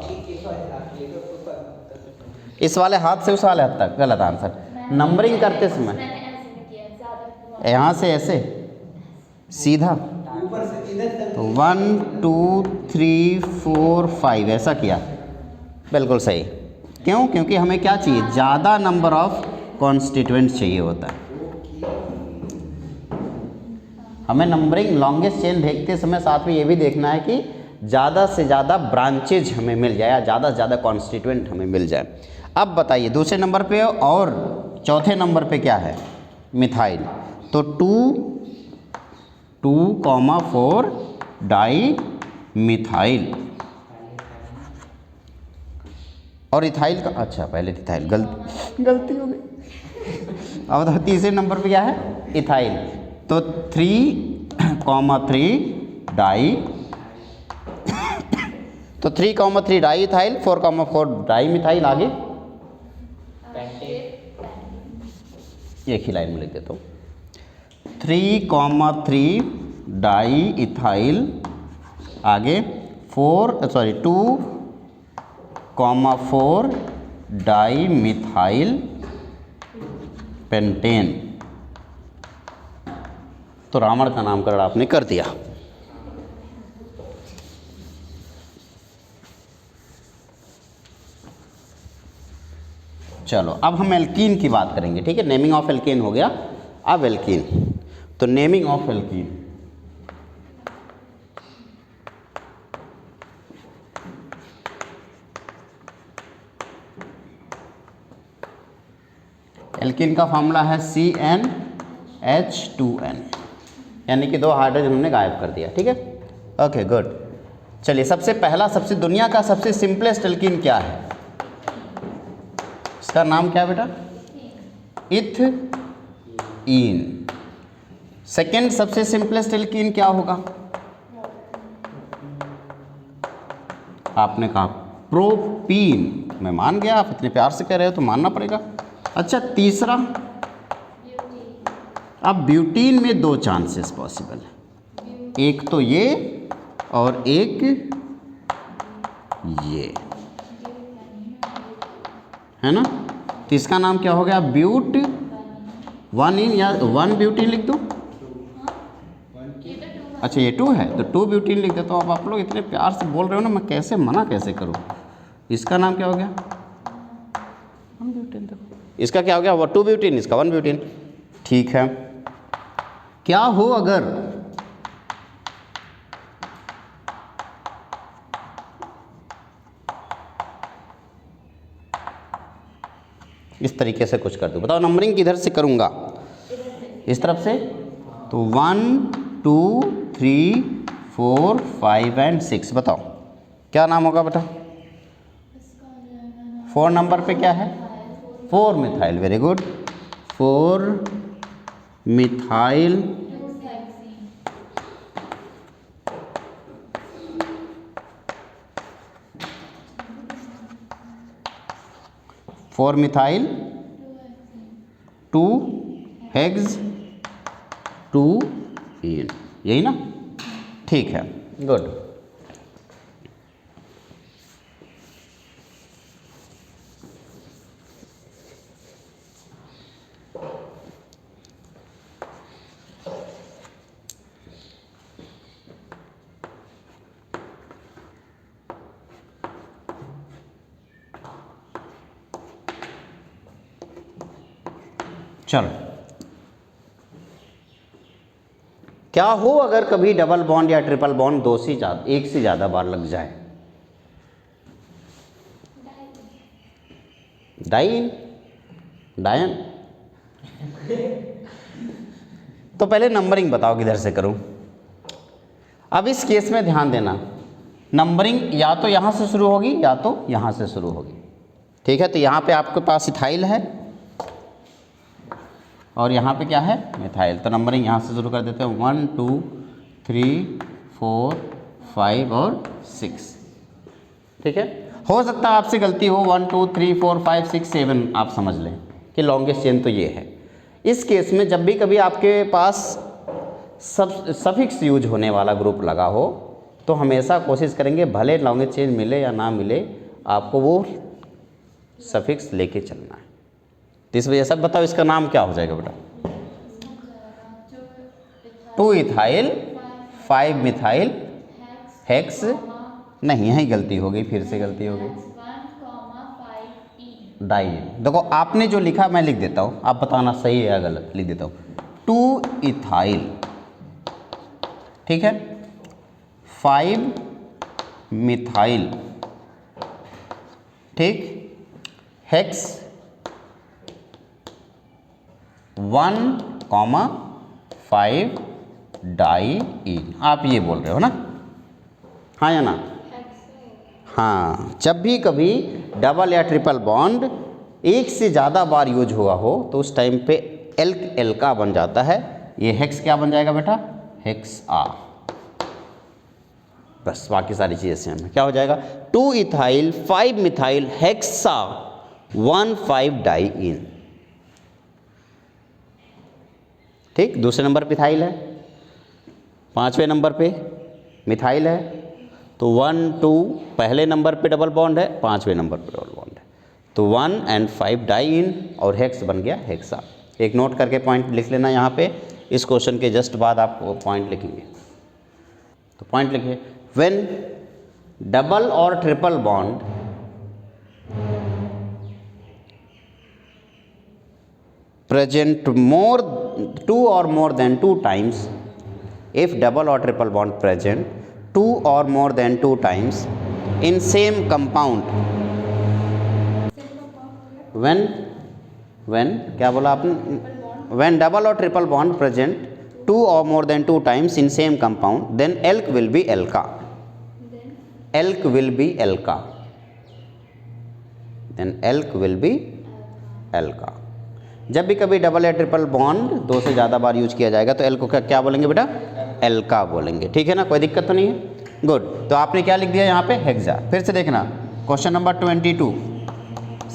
इस वाले हाथ से उस वाले हाथ तक, गलत आंसर। नंबरिंग करते समय यहाँ से ऐसे सीधा, तो 1 2 3 4 5 ऐसा किया, बिल्कुल सही। क्यों? क्योंकि हमें क्या चाहिए? ज़्यादा नंबर ऑफ कॉन्स्टिट्यूएंट्स चाहिए होता है। हमें नंबरिंग लॉन्गेस्ट चेन भेजते समय साथ में ये भी देखना है कि ज़्यादा से ज़्यादा ब्रांचेज हमें मिल जाए, या ज़्यादा से ज़्यादा कॉन्स्टिट्यूएंट हमें मिल जाए। अब बताइए दूसरे नंबर पे और चौथे नंबर पे क्या है? मिथाइल। तो 2,4 डाई मिथाइल। और इथाइल का, अच्छा पहले इथाइल, गलती हो गई। अब तो तीसरे नंबर पे क्या है, इथाइल। तो 3,3 डाई, तो 3,3 डाई इथाइल, 4,4 डाई मिथाइल। आगे एक ही लाइन में लिख देता हूँ, 3,3 डाई इथाइल, आगे 2,4 डाई मिथाइल पेंटेन। तो रावण का नामकरण आपने कर दिया। चलो अब हम एल्कीन की बात करेंगे, ठीक है। नेमिंग ऑफ एल्केन हो गया, अब एल्कीन। तो नेमिंग ऑफ एल्कीन, एल्कीन का फॉर्मूला है CnH2n, यानी कि 2 हाइड्रोजन हमने गायब कर दिया, ठीक है। Okay good. चलिए सबसे पहला, सबसे दुनिया का सबसे सिंपलेस्ट एल्कीन क्या है, इसका नाम क्या है बेटा, इथीन। सेकेंड सबसे सिंपलेस्ट एल्कीन क्या होगा, आपने कहा प्रोपीन। मैं मान गया, आप इतने प्यार से कह रहे हो तो मानना पड़ेगा। अच्छा तीसरा, अब ब्यूटीन में 2 चांसेस पॉसिबल है, एक तो ये और एक ये, है ना। तो इसका नाम क्या हो गया, ब्यूट 1इन, या 1 ब्यूटीन लिख दूँ। अच्छा ये 2 है तो 2 ब्यूटीन लिख देता हूँ। अब आप लोग इतने प्यार से बोल रहे हो ना, मैं कैसे मना कैसे करूँ। इसका नाम क्या हो गया, 1 ब्यूटीन। देखो इसका क्या हो गया, 2 ब्यूटीन, इसका 1 ब्यूटीन। ठीक है, क्या हो अगर इस तरीके से कुछ कर दूँ, बताओ नंबरिंग किधर से करूँगा, इस तरफ से। तो 1 2 3 4 5 एंड 6, बताओ क्या नाम होगा बेटा। 4 नंबर पे क्या है, 4 methyl, very good, 4 methyl 4 methyl 2 hex 2 इन, यही ना, ठीक है गुड। चलो क्या हो अगर कभी डबल बॉन्ड या ट्रिपल बॉन्ड 2 से ज़्यादा, 1 से ज़्यादा बार लग जाए, डाइन, डायन। तो पहले नंबरिंग बताओ किधर से करूं। अब इस केस में ध्यान देना, नंबरिंग या तो यहाँ से शुरू होगी या तो यहाँ से शुरू होगी, ठीक है। तो यहाँ पे आपके पास इथाइल है और यहाँ पे क्या है, मिथाइल। तो नंबरिंग यहाँ से शुरू कर देते हैं, 1 2 3 4 5 और 6, ठीक है। हो सकता है आपसे गलती हो, 1 2 3 4 5 6 7 आप समझ लें कि लॉन्गेस्ट चेन तो ये है। इस केस में जब भी कभी आपके पास सफिक्स यूज होने वाला ग्रुप लगा हो तो हमेशा कोशिश करेंगे, भले लॉन्गेस्ट चेन मिले या ना मिले, आपको वो सफिक्स लेके चलना है। तो इस वजह से बताओ इसका नाम क्या हो जाएगा बेटा, 2 इथाइल 5 मिथाइल हेक्स, नहीं यही गलती हो गई, फिर से गलती हो गई, डाइन। देखो आपने जो लिखा मैं लिख देता हूँ, आप बताना सही है या गलत, लिख देता हूँ 2 इथाइल, ठीक है, 5 मिथाइल, ठीक, हेक्स 1,5 डाई इन। आप ये बोल रहे हो ना, हाँ या ना, हाँ, जब भी कभी डबल या ट्रिपल बॉन्ड एक से ज़्यादा बार यूज हुआ हो तो उस टाइम पे एल्क एल्का बन जाता है। ये हेक्स क्या बन जाएगा बेटा? हेक्स आ। बस बाकी सारी चीज़ें सेम है। क्या हो जाएगा? 2 इथाइल 5 मिथाइल हेक्सा 1,5 डाइईन। ठीक, दूसरे नंबर पे इथाइल है, 5वें नंबर पे मिथाइल है, तो 1 2 पहले नंबर पे डबल बॉन्ड है, 5वें नंबर पे डबल बॉन्ड है, तो 1 and 5 डाइईन और हेक्स बन गया हेक्सा। एक नोट करके पॉइंट लिख लेना यहाँ पे, इस क्वेश्चन के जस्ट बाद आप पॉइंट लिखेंगे। तो पॉइंट लिखिए, व्हेन डबल और triple bond present more 2 or more than 2 times, if double or triple bond present 2 or more than 2 times in same compound, when क्या बोला आपने? when double or triple bond present 2 or more than 2 times in same compound, then alk will be alka. Alk will be alka. Then alk will be alka. जब भी कभी double या triple bond 2 से ज़्यादा बार use किया जाएगा तो L को क्या बोलेंगे बेटा? एल्का बोलेंगे। ठीक है ना, कोई दिक्कत तो नहीं है? गुड। तो आपने क्या लिख दिया यहाँ पे? हेक्सा। फिर से देखना question number 22,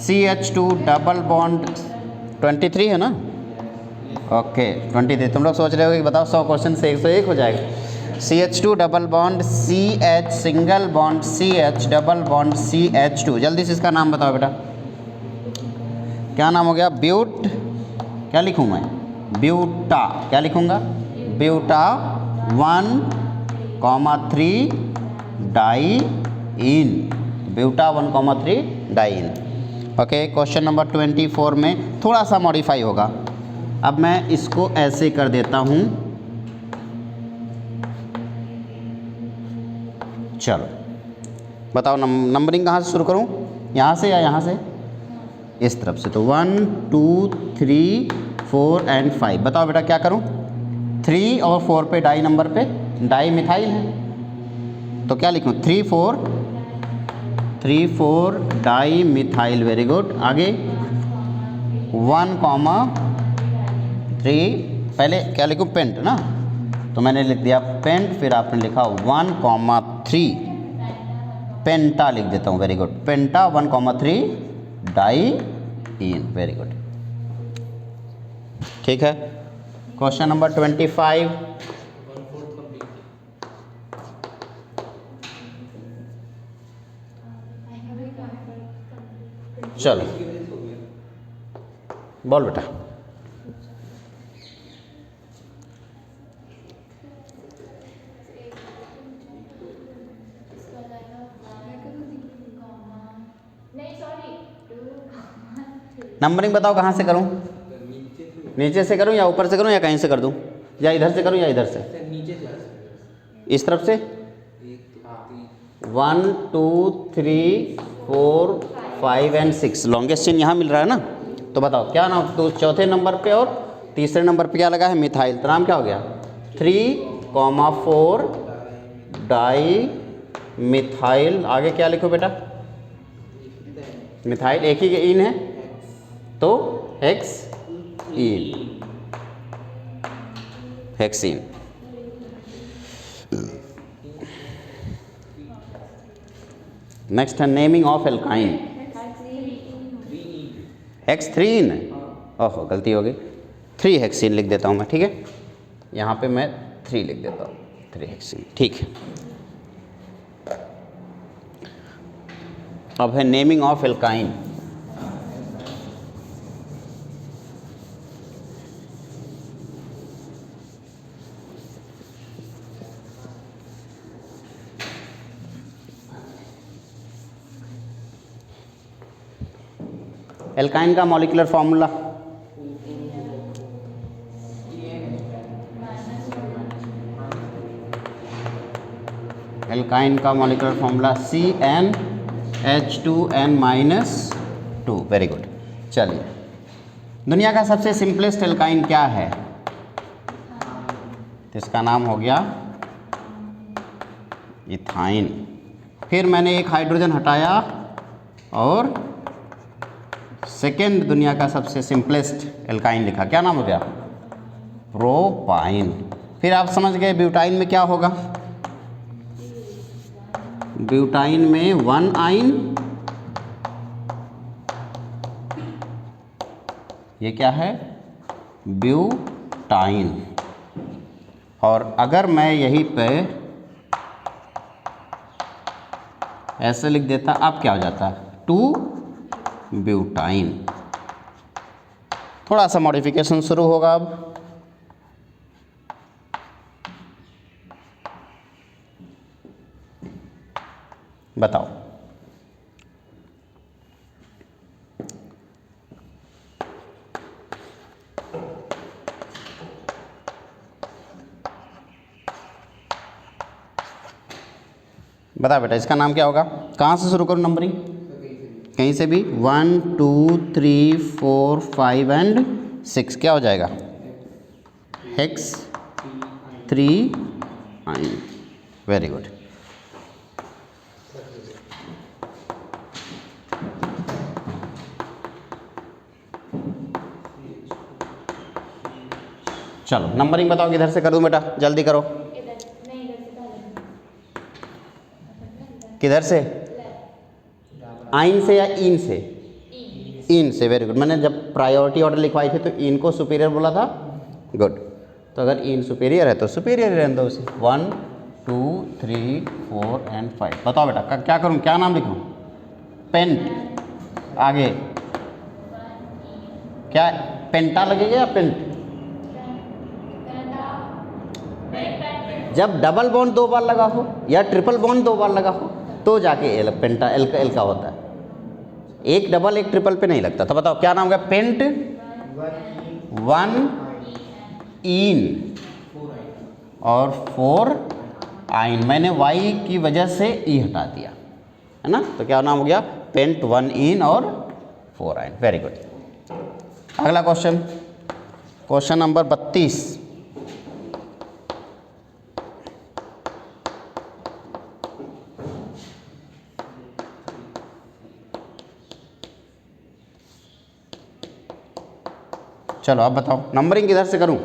CH2 double bond 23 है ना? ओके 23। तुम लोग सोच रहे हो कि बताओ 100 क्वेश्चन से 101 हो जाएगा। CH2 double bond CH single bond CH double bond CH2। जल्दी से इसका नाम बताओ बेटा, क्या नाम हो गया? ब्यूट, क्या लिखूँ मैं? ब्यूटा। क्या लिखूँगा? Buta 1,3 diene. Buta 1,3 diene. Okay, question number 24 में थोड़ा सा मॉडिफाई होगा। अब मैं इसको ऐसे कर देता हूँ, चलो बताओ नंबरिंग कहाँ से शुरू करूँ? यहाँ से या यहाँ से? इस तरफ से। तो 1 2 3 4 एंड 5। बताओ बेटा क्या करूं? 3 और 4 पे डाई नंबर पे डाई मिथाइल है, तो क्या लिखूं? 3 4 डाई मिथाइल। Very good. आगे 1,3 पहले क्या लिखूं? पेंट ना, तो मैंने लिख दिया पेंट, फिर आपने लिखा 1,3 पेंटा लिख देता हूं। वेरी गुड, पेंटा 1,3 डाइईन। Very good. ठीक है, क्वेश्चन नंबर 25, चलो बोल बेटा। नंबरिंग बताओ कहाँ से करूँ? नीचे से करूँ या ऊपर से करूँ या कहीं से कर दूँ, या इधर से करूँ या इधर से? इस तरफ से 1 2 3 4 5 एंड 6 लॉन्गेस्ट चेन यहाँ मिल रहा है ना। तो बताओ क्या नाम? तो चौथे नंबर पे और तीसरे नंबर पे क्या लगा है? मिथाइल। तो नाम क्या हो गया? 3,4 डाई मिथाइल। आगे क्या लिखो बेटा? मिथाइल एक ही इन है तो हेक्सीन। हेक्सीन। नेक्स्ट है नेमिंग ऑफ एल्काइन। हेक्स3 है, ओहो गलती हो गई, 3 हेक्सीन लिख देता हूँ मैं। ठीक है, यहाँ पे मैं 3 लिख देता हूँ, 3 हेक्सीन। ठीक है, अब है नेमिंग ऑफ एल्काइन। एल्काइन का मॉलिक्यूलर फॉर्मूला एल्काइन का molecular formula CnH2n-2। Very good. चलिए, दुनिया का सबसे सिंपलेस्ट एल्काइन क्या है? तो इसका नाम हो गया इथाइन। फिर मैंने एक हाइड्रोजन हटाया और सेकेंड दुनिया का सबसे सिंपलेस्ट एल्काइन लिखा। क्या नाम हो गया? प्रोपाइन। फिर आप समझ गए ब्यूटाइन में क्या होगा। ब्यूटाइन में 1 आइन, ये क्या है? ब्यूटाइन। और अगर मैं यहीं पे ऐसे लिख देता, अब क्या हो जाता? 2 ब्यूटाइन। थोड़ा सा मॉडिफिकेशन शुरू होगा अब। बताओ। बता बेटा, इसका नाम क्या होगा? कहाँ से शुरू करूँ नंबरिंग? कहीं से भी। 1 2 3 4 5 एंड 6 क्या हो जाएगा? हेक्स 3 आइन। Very good. चलो नंबरिंग बताओ किधर से कर दूं बेटा, जल्दी करो। किधर से? आइन से या इन से? इन से। Very good. मैंने जब प्रायोरिटी ऑर्डर लिखवाई थी तो इन को सुपीरियर बोला था। गुड। तो अगर इन सुपीरियर है तो सुपीरियर रहने दो उसे। 1 2 3 4 एंड 5। बताओ बेटा क्या करूं, क्या नाम लिखूं? पेंट। आगे क्या पेंटा लगेगा या पेंट? जब डबल बॉन्ड 2 बार लगा हो या ट्रिपल बॉन्ड 2 बार लगा हो तो जाके एल पेंटा एल का होता है। एक डबल एक ट्रिपल पे नहीं लगता। तो बताओ क्या नाम होगा? पेंट 1 इन और 4 आइन। मैंने वाई की वजह से ई हटा दिया है ना, तो क्या नाम हो गया? पेंट 1 इन और 4 आइन। Very good. अगला क्वेश्चन, क्वेश्चन नंबर 32। चलो अब बताओ नंबरिंग किधर से करूं?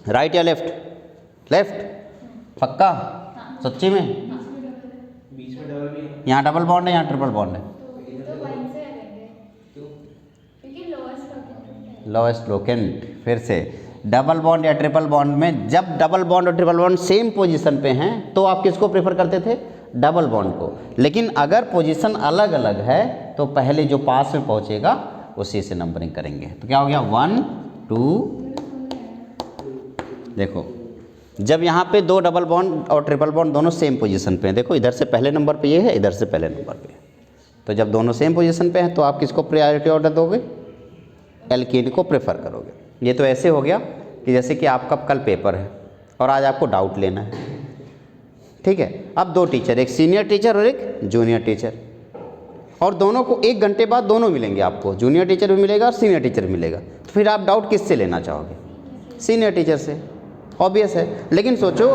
राइट या लेफ्ट? लेफ्ट पक्का? सच्ची में? यहाँ डबल बॉन्ड है, यहाँ ट्रिपल बॉन्ड है। Lowest locant. फिर से डबल बॉन्ड या ट्रिपल बॉन्ड में जब डबल बॉन्ड और ट्रिपल बॉन्ड सेम पोजीशन पे हैं तो आप किसको प्रेफर करते थे? डबल बॉन्ड को। लेकिन अगर पोजीशन अलग अलग है तो पहले जो पास में पहुंचेगा उसी से नंबरिंग करेंगे। तो क्या हो गया? 1 2। देखो जब यहाँ पे 2 डबल बॉन्ड और ट्रिपल बॉन्ड दोनों सेम पोजीशन पे हैं, देखो इधर से पहले नंबर पे ये है, इधर से पहले नंबर पे है, तो जब दोनों सेम पोजीशन पे हैं तो आप किसको प्रायोरिटी ऑर्डर दोगे? एल्कीन को प्रेफर करोगे। ये तो ऐसे हो गया कि जैसे कि आपका कल पेपर है और आज आपको डाउट लेना है, ठीक है। अब 2 टीचर, एक सीनियर टीचर और एक जूनियर टीचर, और दोनों को 1 घंटे बाद दोनों मिलेंगे आपको, जूनियर टीचर भी मिलेगा और सीनियर टीचर भी मिलेगा। तो फिर आप डाउट किससे लेना चाहोगे? सीनियर टीचर से, ऑब्वियस है। लेकिन सोचो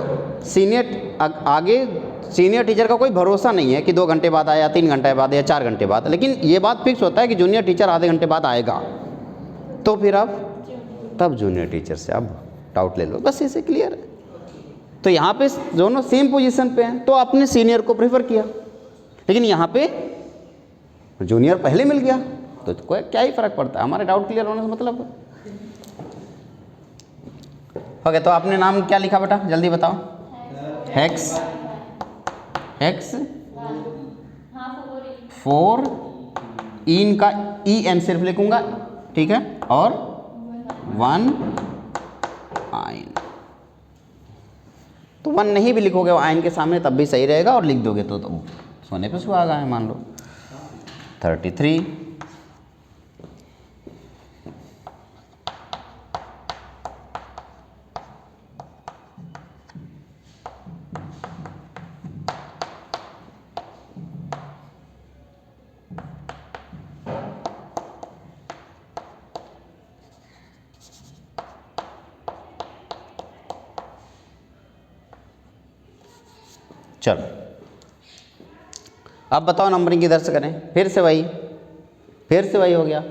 आगे सीनियर टीचर का कोई भरोसा नहीं है कि 2 घंटे बाद आया, 3 घंटे बाद या 4 घंटे बाद, लेकिन ये बात फिक्स होता है कि जूनियर टीचर आधे घंटे बाद आएगा, तो फिर आप तब जूनियर टीचर से आप डाउट ले लो, बस ऐसे क्लियर है। तो यहाँ पे दोनों सेम पोजीशन पे हैं तो आपने सीनियर को प्रेफर किया, लेकिन यहाँ पे जूनियर पहले मिल गया तो कोई क्या ही फर्क पड़ता है, हमारे डाउट क्लियर होने से मतलब। ओके, तो आपने नाम क्या लिखा बेटा, जल्दी बताओ। हेक्स 4 इन का ई एन सिर्फ लिखूंगा, ठीक है, और 1 आइन। तो 1 नहीं भी लिखोगे आइन के सामने तब भी सही रहेगा, और लिख दोगे तो सोने पे सुहागा है, मान लो। 33। चलो अब बताओ नंबरिंग किधर से करें, फिर से वही हो गया,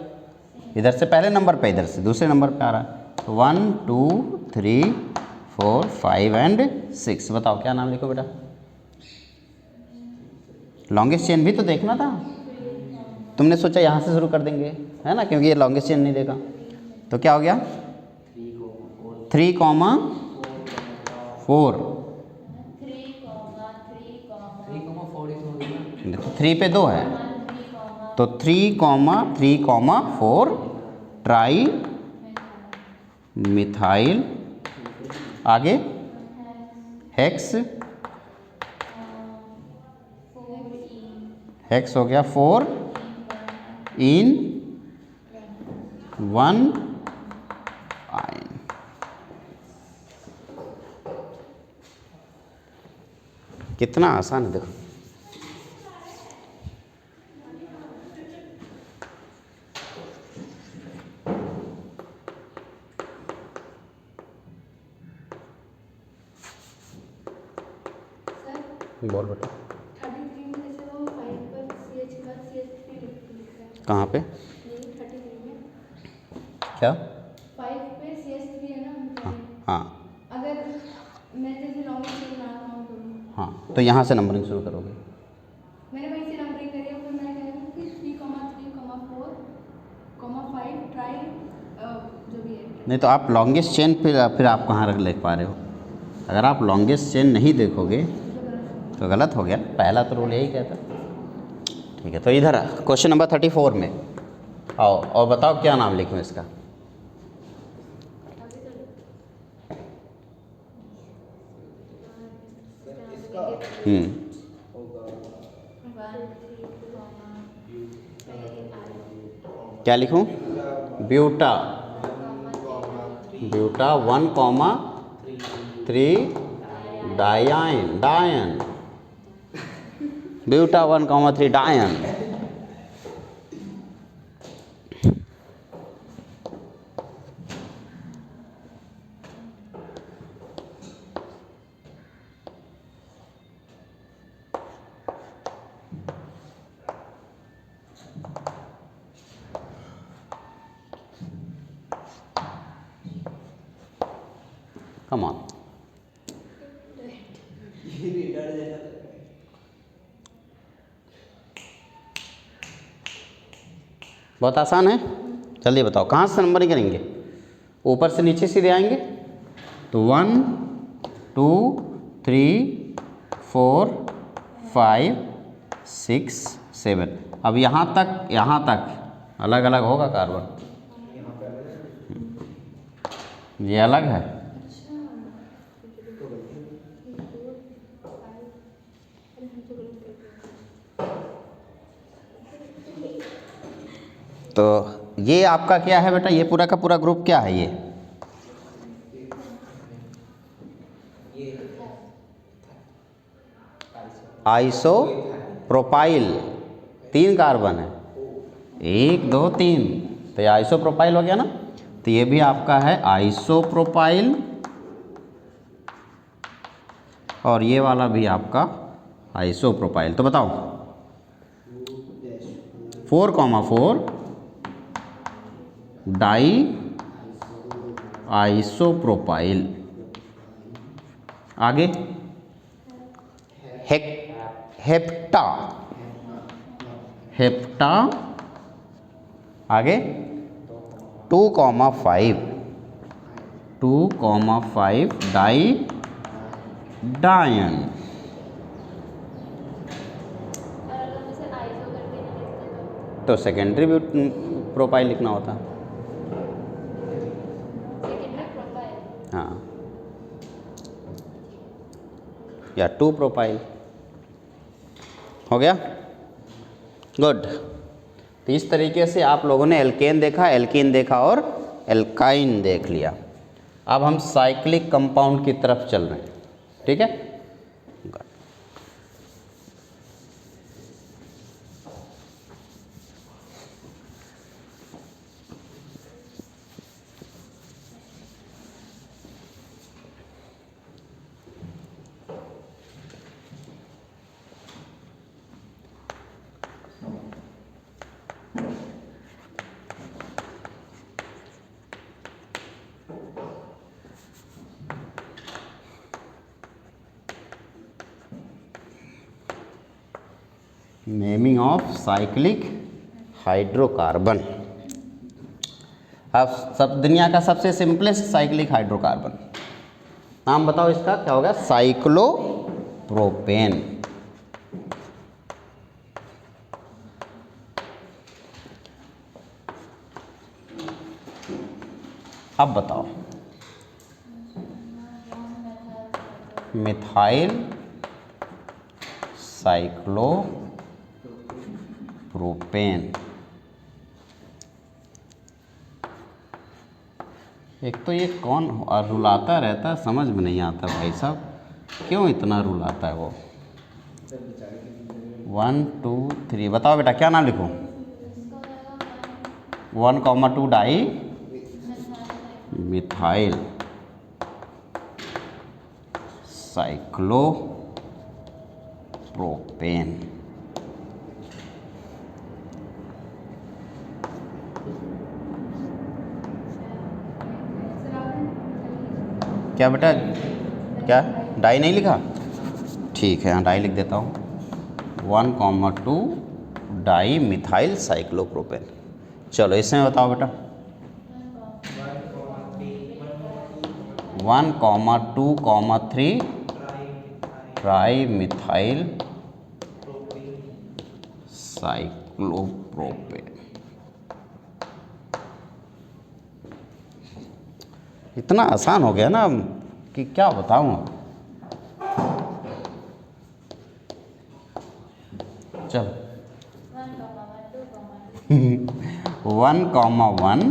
इधर से पहले नंबर पे, इधर से दूसरे नंबर पे आ रहा है। 1 2 3 4 5 एंड 6। बताओ क्या नाम लिखो बेटा। लॉन्गेस्ट चेन भी तो देखना था, तुमने सोचा यहाँ से शुरू कर देंगे, है ना, क्योंकि ये लॉन्गेस्ट चेन नहीं देखा। तो क्या हो गया 3,4। 3 पे 2 है, तो 3,3,4 ट्राई मिथाइल, आगे हेक्स, हेक्स हो गया 4 इन 1 आयन। कितना आसान है देखो। बोल बेटा। 33 में जैसे वो 5 पर CH के बाद CH3 लिख रहा है। कहाँ पे? नहीं 33 में क्या? 5 पे CH3 है ना। हाँ हाँ अगर मैं जैसे लॉन्गेस्ट चेन ना काउंट करूँ, हाँ, तो यहाँ से नंबरिंग शुरू करोगे। मैंने वहीं से नंबरिंग करी है, फिर मैं कह रही हूँ कि 3, 4, 5 ट्राई जो भी है। नहीं तो आप लॉन्गेस्ट चेन फिर आप कहाँ लिख पा रहे हो? अगर आप लॉन्गेस्ट चेन नहीं देखोगे तो गलत हो गया। पहला तो रूल यही कहता। ठीक है, तो इधर क्वेश्चन नंबर 34 में आओ और बताओ क्या नाम लिखूँ इसका। क्या लिखूँ? ब्यूटा, ब्यूटा 1,3 डायन, ब्यूटा 1,3 डायन। Come on. बहुत आसान है, जल्दी बताओ कहाँ से नंबरिंग करेंगे? ऊपर से नीचे सीधे आएंगे, तो 1 2 3 4 5 6 7। अब यहाँ तक अलग अलग होगा कार्बन, ये अलग है। तो ये आपका क्या है बेटा, ये पूरा का पूरा ग्रुप क्या है? ये आइसो प्रोपाइल, 3 कार्बन है, 1 2 3, तो ये आइसो प्रोपाइल हो गया ना। तो ये भी आपका है आइसो प्रोपाइल, और ये वाला भी आपका आइसो प्रोपाइल। तो बताओ 4,4 डाई आइसोप्रोपाइल, आगे हेप्टा, आगे 2,5 डाई डायन। और अगर मुझे आइसो करके नहीं लिखते तो सेकेंडरी प्रोपाइल लिखना होता। Secondary profile. हाँ, या 2 प्रोपाइल हो गया। गुड। तो इस तरीके से आप लोगों ने एल्केन देखा, एल्कीन देखा और एल्काइन देख लिया। अब हम साइक्लिक कंपाउंड की तरफ चल रहे हैं, ठीक है। Naming of cyclic hydrocarbon. अब सब दुनिया का सबसे सिंपलेस्ट साइक्लिक हाइड्रोकार्बन नाम बताओ, इसका क्या होगा? साइक्लोप्रोपेन। अब बताओ, मिथाइल साइक्लोप्रोपेन। एक तो ये कौन रुलाता रहता है, समझ में नहीं आता भाई साहब, क्यों इतना रुलाता है वो। 1 2 3 बताओ बेटा, क्या नाम लिखूं? 1,2 डाई मिथाइल साइक्लोप्रोपेन। क्या बेटा, क्या डाई नहीं लिखा? ठीक है, हाँ डाई लिख देता हूँ। 1,2 डाई मिथाइल साइक्लोप्रोपेन। चलो इसमें बताओ बेटा, 1,2,3 ट्राई मिथाइल साइक्लोप्रोपेन। इतना आसान हो गया ना कि क्या बताऊँ। चलो 1,1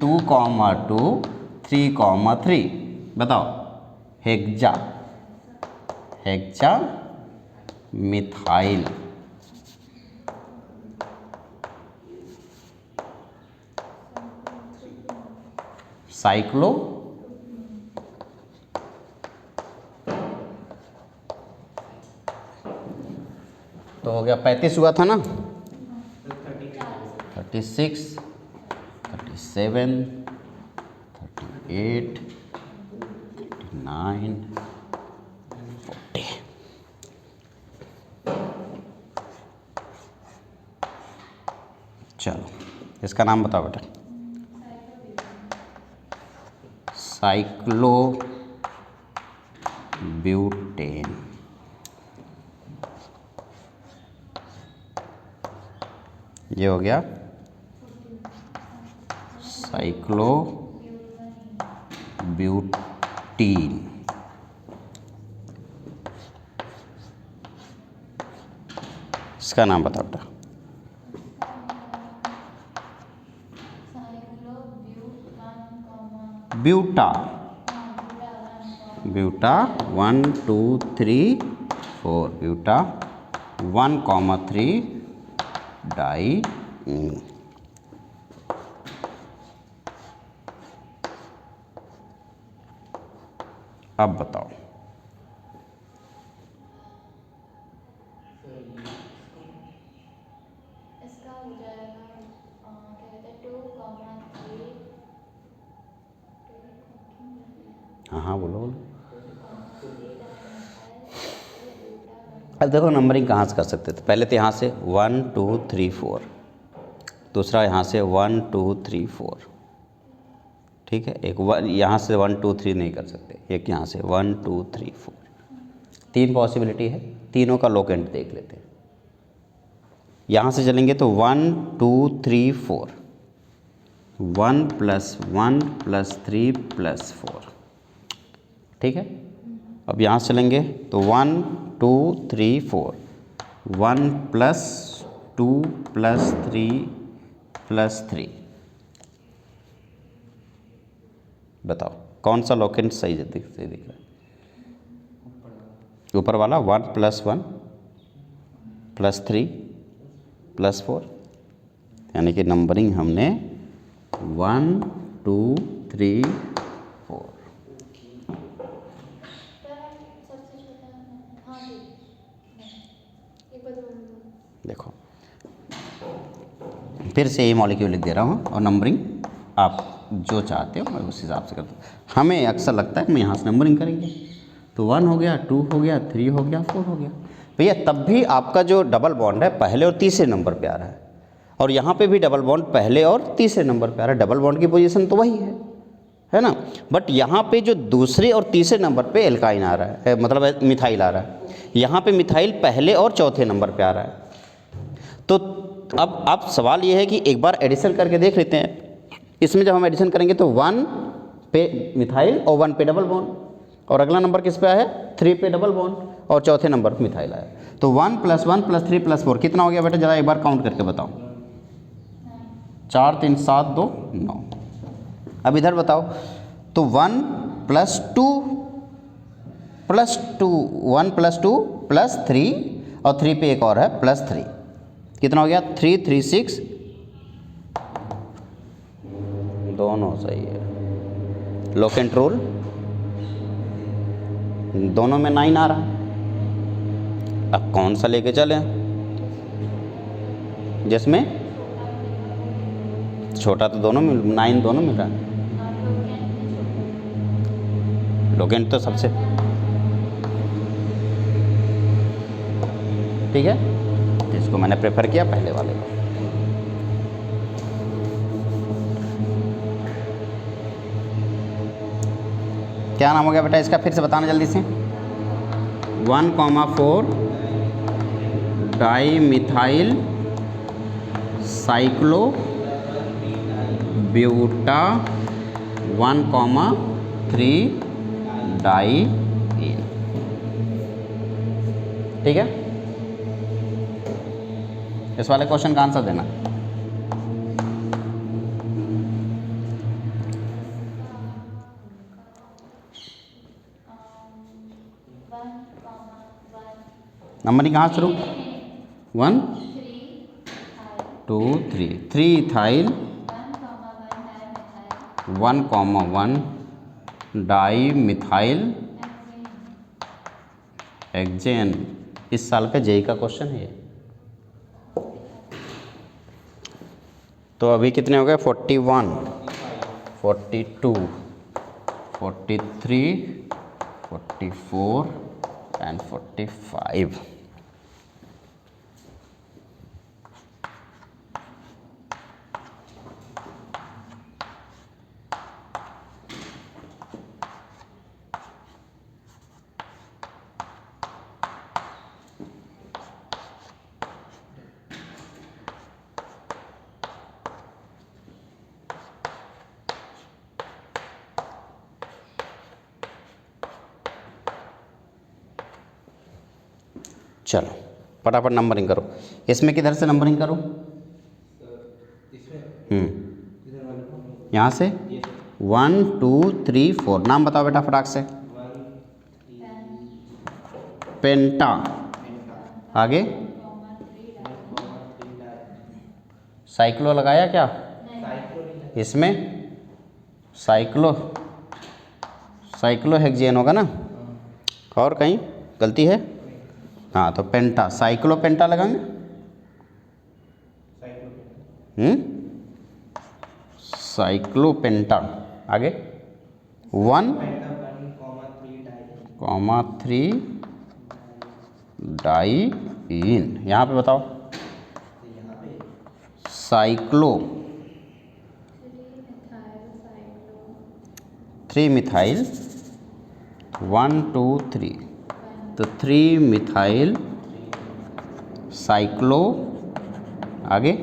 2,2 3,3 बताओ। हेक्सा मिथाइल साइक्लो तो हो गया 35 हुआ था ना, 36 37 38 39 40। चलो इसका नाम बताओ बेटा। साइक्लोब्यूटेन। ये हो गया साइक्लोब्यूटीन। इसका नाम बताओ बेटा। Buta 1 2 3 4 buta 1,3 di. अब बताओ, इसका हो जाएगा क्या कहते हैं 2,3। हाँ बोलो। अब देखो नंबरिंग कहाँ से कर सकते थे, पहले तो यहाँ से 1 2 3 4, दूसरा यहाँ से 1 2 3 4, ठीक है। एक यहाँ से 1 2 3 नहीं कर सकते, एक यहाँ से 1 2 3 4, 3 पॉसिबिलिटी है। तीनों का लोकेंट देख लेते हैं। यहाँ से चलेंगे तो 1 2 3 4, 1 + 1 + 3 + 4, ठीक है। अब यहाँ से चलेंगे तो 1 2 3 4, 1 + 2 + 3 + 3। बताओ कौन सा लोकेंट सही दिख रहा है? ऊपर वाला 1 + 1 + 3 + 4, यानी कि नंबरिंग हमने 1 2 3 4। सबसे छोटा, हाँ ठीक, एक बार देखो फिर से ये मॉलिक्यूल लिख दे रहा हूँ और नंबरिंग आप जो चाहते हो मैं उस हिसाब से करता हूँ। हमें अक्सर लगता है कि मैं यहाँ से नंबरिंग करेंगे तो 1 हो गया, 2 हो गया, 3 हो गया, 4 हो गया। भैया तब भी आपका जो डबल बॉन्ड है पहले और तीसरे नंबर पे आ रहा है, और यहाँ पे भी डबल बॉन्ड पहले और तीसरे नंबर पे आ रहा है। डबल बॉन्ड की पोजीशन तो वही है ना। बट यहाँ पे जो दूसरे और तीसरे नंबर पे एल्काइन आ रहा है, मतलब मिथाइल आ रहा है, यहाँ पे मिथाइल पहले और चौथे नंबर पे आ रहा है। तो अब सवाल ये है कि एक बार एडिशन करके देख लेते हैं। इसमें जब हम एडिशन करेंगे तो 1 पे मिथाइल और 1 पे डबल बॉन्ड, और अगला नंबर किस पे आया है, 3 पे डबल बॉन्ड, और चौथे नंबर पर मिथाइल आया। तो 1 + 1 + 3 + 4 कितना हो गया बेटा, ज़रा एक बार काउंट करके बताओ। 4 3 7 2 9। अब इधर बताओ, तो 1 + 2 + 2 1 + 2 + 3, और 3 पे एक और है +3, कितना हो गया 3 3 6, दोनों सही है। लोकेंट रूल, दोनों में 9 आ रहा है। अब कौन सा लेके चलें जिसमें छोटा, तो दोनों में 9 दोनों में रहा है। लोकेंट तो सबसे ठीक है, इसको मैंने प्रेफर किया पहले वाले को। क्या नाम हो गया बेटा इसका, फिर से बताना जल्दी से। 1,4 di methyl cyclo buta 1,3 diene. ठीक है, इस वाले क्वेश्चन का आंसर देना। नंबरिंग कहाँ शुरू, 1 2 3, 3 इथाइल 1,1 डाई मिथाइल हेक्सेन। इस साल का जेई का क्वेश्चन है ये। तो अभी कितने हो गए, 41 42 43 44 एंड 45। चलो फटाफट नंबरिंग करो। इसमें किधर से नंबरिंग करो, यहाँ से 1 2 3 4। नाम बताओ बेटा फटाक से। पेंटा, आगे साइक्लो लगाया क्या इसमें, साइक्लो हेक्सेन होगा ना, और कहीं गलती है। हाँ तो पेंटा, साइक्लो पेंटा लगाएंगे। साइक्लो पेंटा, आगे 1,3 डाई इन। यहाँ पे बताओ साइक्लो 3 मिथाइल 1 2 3, तो 3 मिथाइल साइक्लो, आगे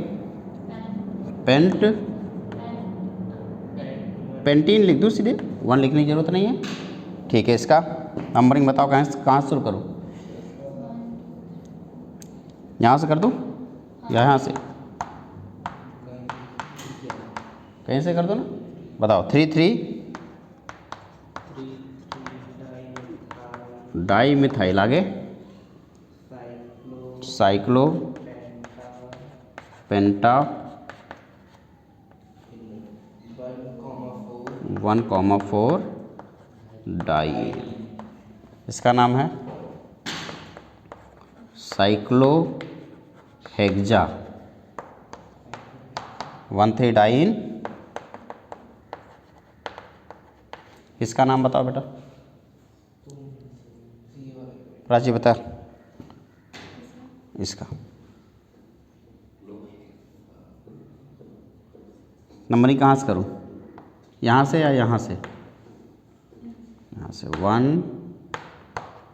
पेंटीन लिख दूँ सीधे, 1 लिखने की जरूरत नहीं है। ठीक है, इसका नंबरिंग बताओ, कहाँ से शुरू करूँ, यहाँ से कर दूँ या यहाँ से, कहीं से कर दो ना, बताओ। 3 3 डाई मिथाइल, आगे साइक्लो पेंटा 1,4 डाई। इसका नाम है साइक्लो हेक्सा 1,3 डाइन। इसका नाम बताओ बेटा, प्राची बता। इसका नंबरिंग कहाँ से करूँ, यहाँ से या यहाँ से? यहाँ से 1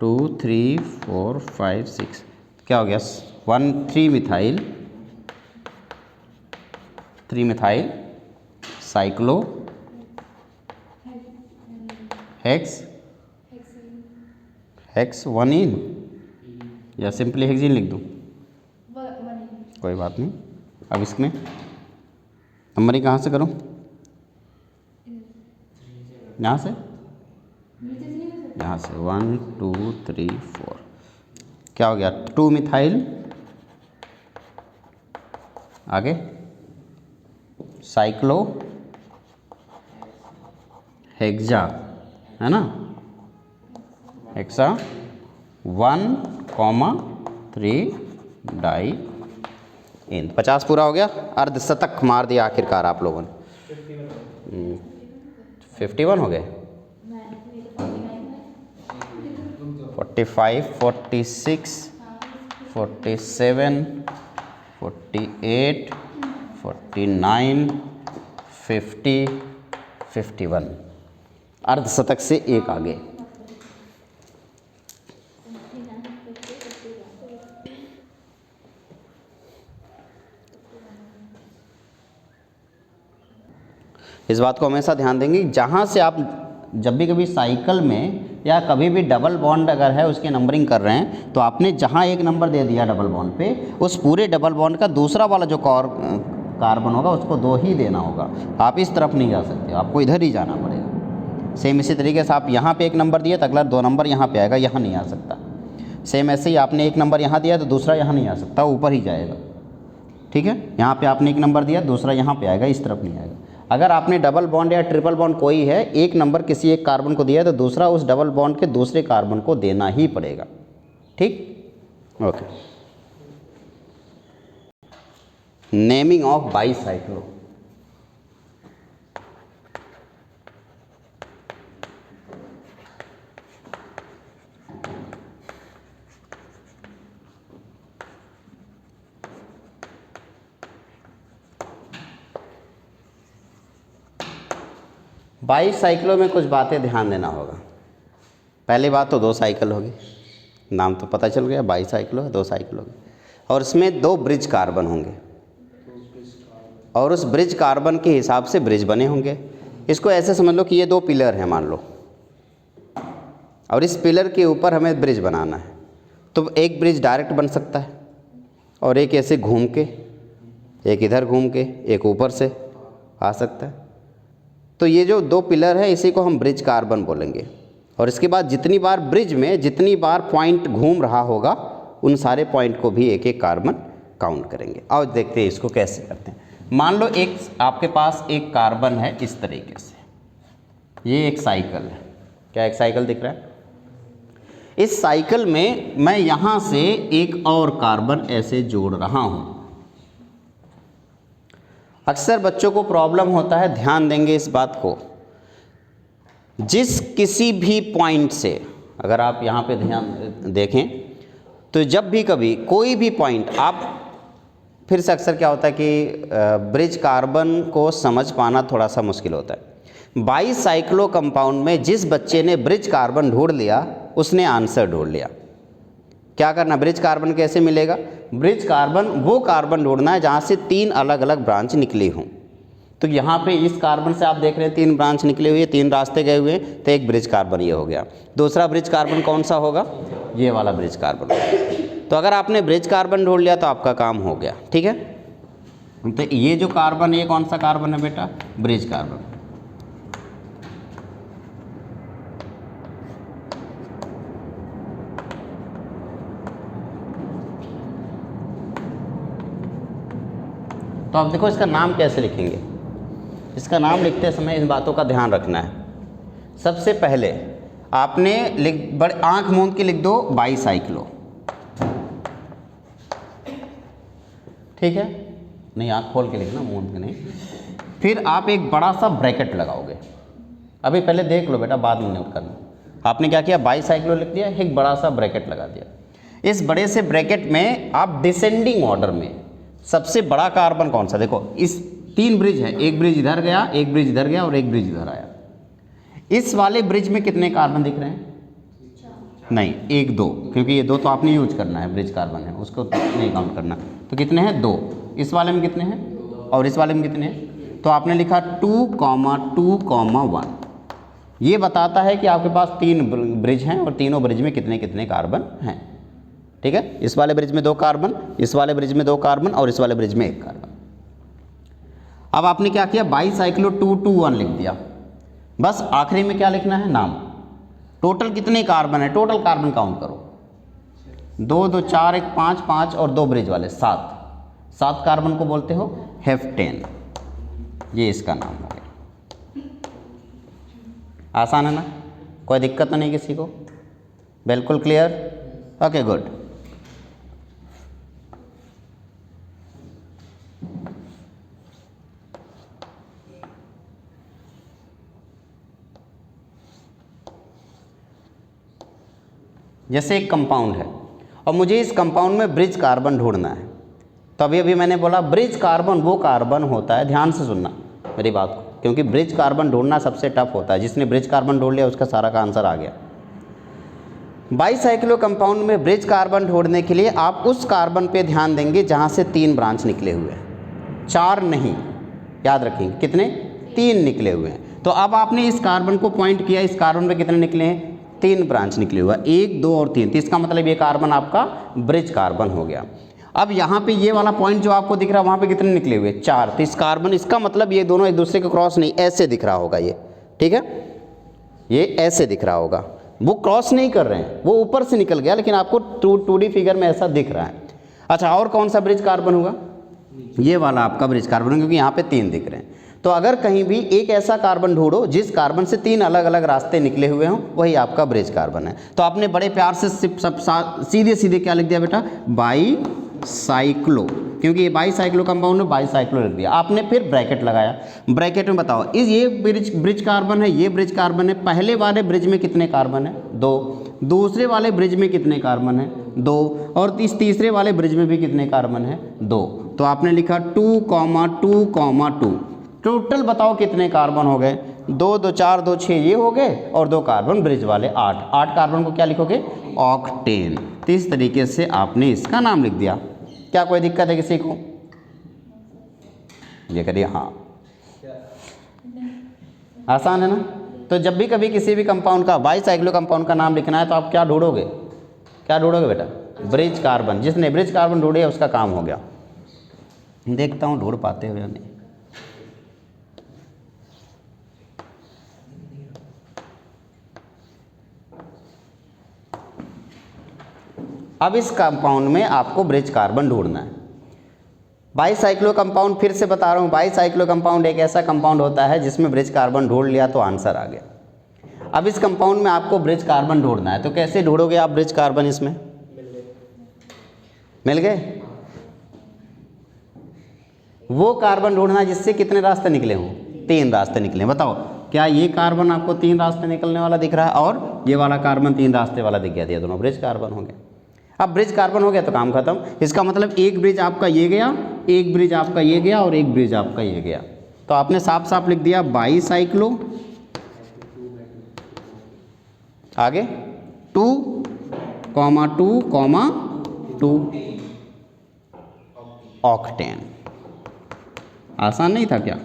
2 3 4 5 6 क्या हो गया 3 मिथाइल साइक्लो हेक्स 1 इन या सिंपली हेक्सीन लिख दूँ, कोई बात नहीं। अब इसमें नंबरिंग कहाँ से करूँ, यहाँ से 1 2 3 4 क्या हो गया 2 मिथाइल, आगे साइक्लो हेक्सा है ना, हेक्सा 1,3 डाई इन। 50 पूरा हो गया, अर्धशतक मार दिया आखिरकार आप लोगों ने। 51 हो गए, 45 46 47 48 49 50 51 अर्धशतक से एक आगे। इस बात को हमेशा ध्यान देंगे, जहाँ से आप जब भी कभी साइकिल में या कभी भी डबल बॉन्ड अगर है उसके नंबरिंग कर रहे हैं तो आपने जहाँ एक नंबर दे दिया डबल बॉन्ड पे, उस पूरे डबल बॉन्ड का दूसरा वाला जो कार्बन होगा उसको 2 ही देना होगा। आप इस तरफ नहीं जा सकते, आपको इधर ही जाना पड़ेगा। सेम इसी तरीके से आप यहाँ पे एक नंबर दिए तो अगला 2 नंबर यहाँ पे आएगा, यहाँ नहीं आ सकता। सेम ऐसे ही आपने एक नंबर यहाँ दिया तो दूसरा यहाँ नहीं आ सकता, ऊपर ही जाएगा। ठीक है, यहाँ पे आपने एक नंबर दिया, दूसरा यहाँ पे आएगा, इस तरफ नहीं आएगा। अगर आपने डबल बॉन्ड या ट्रिपल बॉन्ड कोई है, एक नंबर किसी एक कार्बन को दिया तो दूसरा उस डबल बॉन्ड के दूसरे कार्बन को देना ही पड़ेगा। ठीक, okay. Naming of bicyclo. Bicyclo में कुछ बातें ध्यान देना होगा। पहली बात तो 2 साइकिल होगी, नाम तो पता चल गया, बाईसाइक्लो है, 2 साइकिल होगी और इसमें 2 ब्रिज कार्बन होंगे और उस ब्रिज कार्बन के हिसाब से ब्रिज बने होंगे। इसको ऐसे समझ लो कि ये 2 पिलर हैं मान लो, और इस पिलर के ऊपर हमें ब्रिज बनाना है। तो एक ब्रिज डायरेक्ट बन सकता है और एक ऐसे घूम के, एक इधर घूम के, एक ऊपर से आ सकता है। तो ये जो 2 पिलर है इसी को हम ब्रिज कार्बन बोलेंगे। और इसके बाद जितनी बार ब्रिज में जितनी बार पॉइंट घूम रहा होगा उन सारे पॉइंट को भी एक एक कार्बन काउंट करेंगे। आओ देखते हैं इसको कैसे करते हैं। मान लो एक आपके पास एक कार्बन है इस तरीके से, ये एक साइकिल है, क्या एक साइकिल दिख रहा है? इस साइकिल में मैं यहाँ से एक और कार्बन ऐसे जोड़ रहा हूँ। अक्सर बच्चों को प्रॉब्लम होता है, ध्यान देंगे इस बात को, जिस किसी भी पॉइंट से अगर आप यहाँ पे ध्यान देखें तो जब भी कभी कोई भी पॉइंट आप, फिर से अक्सर क्या होता है कि ब्रिज कार्बन को समझ पाना थोड़ा सा मुश्किल होता है। बाईसाइक्लो कंपाउंड में जिस बच्चे ने ब्रिज कार्बन ढूंढ लिया उसने आंसर ढूंढ लिया। क्या करना, ब्रिज कार्बन कैसे मिलेगा? ब्रिज कार्बन वो कार्बन ढूंढना है जहाँ से 3 अलग अलग ब्रांच निकली हों। तो यहाँ पे इस कार्बन से आप देख रहे हैं 3 ब्रांच निकले हुए, 3 रास्ते गए हुए हैं, तो एक ब्रिज कार्बन ये हो गया। दूसरा ब्रिज कार्बन कौन सा होगा? ये वाला ब्रिज कार्बन। तो अगर आपने ब्रिज कार्बन ढूंढ लिया तो आपका काम हो गया। ठीक है, तो ये जो कार्बन, ये कौन सा कार्बन है बेटा? Bridge carbon. तो आप देखो इसका नाम कैसे लिखेंगे। इसका नाम लिखते समय इन बातों का ध्यान रखना है। सबसे पहले आपने बड़े आंख मूंद के लिख दो बाईसाइक्लो, ठीक है, नहीं आंख खोल के लिखना, मूंद के नहीं। फिर आप एक बड़ा सा ब्रैकेट लगाओगे। अभी पहले देख लो बेटा, बाद में नोट करना। आपने क्या किया, बाईसाइक्लो लिख दिया, एक बड़ा सा ब्रैकेट लगा दिया। इस बड़े से ब्रैकेट में आप डिसेंडिंग ऑर्डर में सबसे बड़ा कार्बन कौन सा, देखो इस 3 ब्रिज है, एक ब्रिज इधर गया, एक ब्रिज इधर गया और एक ब्रिज इधर आया। इस वाले ब्रिज में कितने कार्बन दिख रहे हैं? नहीं, 1 2, क्योंकि ये 2 तो आपने यूज करना है, ब्रिज कार्बन है, उसको नहीं काउंट करना। तो कितने हैं? 2। इस वाले में कितने हैं और इस वाले में कितने हैं? तो आपने लिखा 2, 2, 1। ये बताता है कि आपके पास 3 ब्रिज हैं और तीनों ब्रिज में कितने कितने कार्बन हैं। ठीक है, इस वाले ब्रिज में 2 कार्बन, इस वाले ब्रिज में 2 कार्बन और इस वाले ब्रिज में 1 कार्बन। अब आपने क्या किया? बाईसाइक्लो 221 लिख दिया। बस आखिरी में क्या लिखना है? नाम। टोटल कितने कार्बन है? टोटल कार्बन काउंट करो। 2 2 4 1 5 5 और 2 ब्रिज वाले 7 कार्बन को बोलते हो हेप्टेन। ये इसका नाम हो गया। आसान है ना? कोई दिक्कत तो नहीं किसी को? बिल्कुल क्लियर? Okay good. जैसे एक कंपाउंड है और मुझे इस कंपाउंड में ब्रिज कार्बन ढूंढना है, तो अभी मैंने बोला ब्रिज कार्बन वो कार्बन होता है, ध्यान से सुनना मेरी बात को, क्योंकि ब्रिज कार्बन ढूंढना सबसे टफ होता है। जिसने ब्रिज कार्बन ढूंढ लिया उसका सारा का आंसर आ गया। बाईसाइक्लो कंपाउंड में ब्रिज कार्बन ढूंढने के लिए आप उस कार्बन पे ध्यान देंगे जहाँ से 3 ब्रांच निकले हुए हैं, 4 नहीं, याद रखेंगे कितने? 3 निकले हुए हैं। तो अब आपने इस कार्बन को पॉइंट किया, इस कार्बन पे कितने निकले हैं? 3 ब्रांच निकले हुआ, 1 2 और 3। तो इसका मतलब ये कार्बन आपका ब्रिज कार्बन हो गया। अब यहाँ पे ये वाला पॉइंट जो आपको दिख रहा है वहाँ पे कितने निकले हुए? 4। तो इस कार्बन, इसका मतलब ये दोनों एक दूसरे के क्रॉस नहीं, ऐसे दिख रहा होगा ये, ठीक है, ये ऐसे दिख रहा होगा। वो क्रॉस नहीं कर रहे हैं, वो ऊपर से निकल गया, लेकिन आपको 2D फिगर में ऐसा दिख रहा है। अच्छा, और कौन सा ब्रिज कार्बन होगा? ये वाला आपका ब्रिज कार्बन, क्योंकि यहाँ पे 3 दिख रहे हैं। तो अगर कहीं भी एक ऐसा कार्बन ढूंढो जिस कार्बन से 3 अलग अलग रास्ते निकले हुए हों, वही आपका ब्रिज कार्बन है। तो आपने बड़े प्यार से सीधे सीधे क्या लिख दिया बेटा? बाईसाइक्लो, क्योंकि ये बाईसाइक्लो कंपाउंड में बाईसाइक्लो लिख दिया आपने। फिर ब्रैकेट लगाया, ब्रैकेट में बताओ ये ब्रिज कार्बन है, ये ब्रिज कार्बन है। पहले वाले ब्रिज में कितने कार्बन है? 2। दूसरे वाले ब्रिज में कितने कार्बन है? 2। और इस तीसरे वाले ब्रिज में भी कितने कार्बन है? 2। तो आपने लिखा 2, 2, 2। टोटल बताओ कितने कार्बन हो गए? 2 2 4 2 6 ये हो गए और 2 कार्बन ब्रिज वाले 8 कार्बन को क्या लिखोगे? ऑक्टेन। तो इस तरीके से आपने इसका नाम लिख दिया। क्या कोई दिक्कत है किसी को? ये करिए, हाँ आसान है ना? तो जब भी कभी किसी भी कंपाउंड का, बाईसाइक्लो कंपाउंड का नाम लिखना है तो आप क्या ढूंढोगे? क्या ढूंढोगे बेटा? Bridge carbon. जिसने ब्रिज कार्बन ढूंढे उसका काम हो गया। देखता हूँ ढूंढ पाते हो या नहीं। अब इस कंपाउंड में आपको ब्रिज कार्बन ढूंढना है। बाईसाइक्लो कंपाउंड, फिर से बता रहा हूँ, बाईसाइक्लो कंपाउंड एक ऐसा कंपाउंड होता है जिसमें ब्रिज कार्बन ढूंढ लिया तो आंसर आ गया। अब इस कंपाउंड में आपको ब्रिज कार्बन ढूंढना है, तो कैसे ढूंढोगे आप ब्रिज कार्बन? इसमें मिल गए? वो कार्बन ढूंढना जिससे कितने रास्ते निकले हों? 3 रास्ते निकले। बताओ क्या ये कार्बन आपको 3 रास्ते निकलने वाला दिख रहा है और ये वाला कार्बन 3 रास्ते वाला दिख गया? ये दोनों ब्रिज कार्बन हो गए। अब ब्रिज कार्बन हो गया तो काम खत्म। इसका मतलब एक ब्रिज आपका ये गया, एक ब्रिज आपका ये गया और एक ब्रिज आपका ये गया। तो आपने साफ साफ लिख दिया बाईसाइक्लो, आगे 2, 2, 2 ऑक्टेन। आसान नहीं था क्या?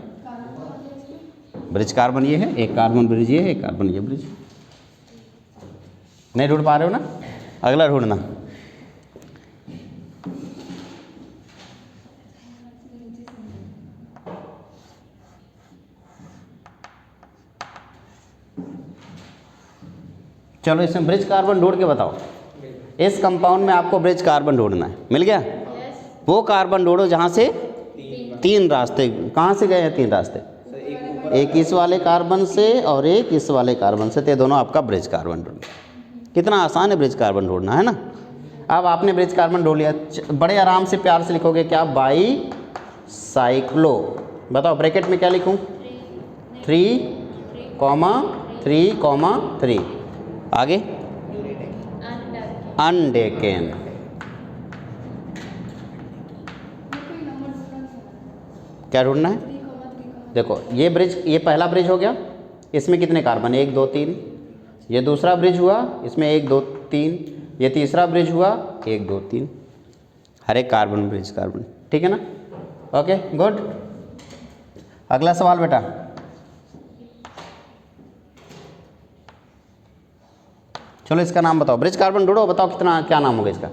ब्रिज कार्बन ये है, एक कार्बन ब्रिज ये है, एक कार्बन ये ब्रिज। नहीं ढूंढ पा रहे हो ना? अगला ढूंढना। चलो इसमें ब्रिज कार्बन ढूंढ के बताओ। इस कंपाउंड में आपको ब्रिज कार्बन ढूंढना है। मिल गया? वो कार्बन ढूंढो जहाँ से 3 रास्ते। कहाँ से गए हैं 3 रास्ते? एक इस वाले कार्बन से और एक इस वाले कार्बन से। तो दोनों आपका ब्रिज कार्बन ढूंढना। कितना आसान है ब्रिज कार्बन ढूंढना, है ना? अब आपने ब्रिज कार्बन ढूंढ लिया, बड़े आराम से प्यार से लिखोगे क्या? बाईसाइक्लो। बताओ ब्रैकेट में क्या लिखूं? 3, 3, 3। आगे अनडेकेन। क्या ढूंढना है? 3, देखो ये ब्रिज, ये पहला ब्रिज हो गया, इसमें कितने कार्बन? 1 2 3। ये दूसरा ब्रिज हुआ, इसमें 1 2 3। ये तीसरा ब्रिज हुआ, 1 2 3। हर एक कार्बन ब्रिज कार्बन, ठीक है ना? Okay good. अगला सवाल बेटा, चलो इसका नाम बताओ। ब्रिज कार्बन ढूंढो, बताओ कितना, क्या नाम होगा इसका?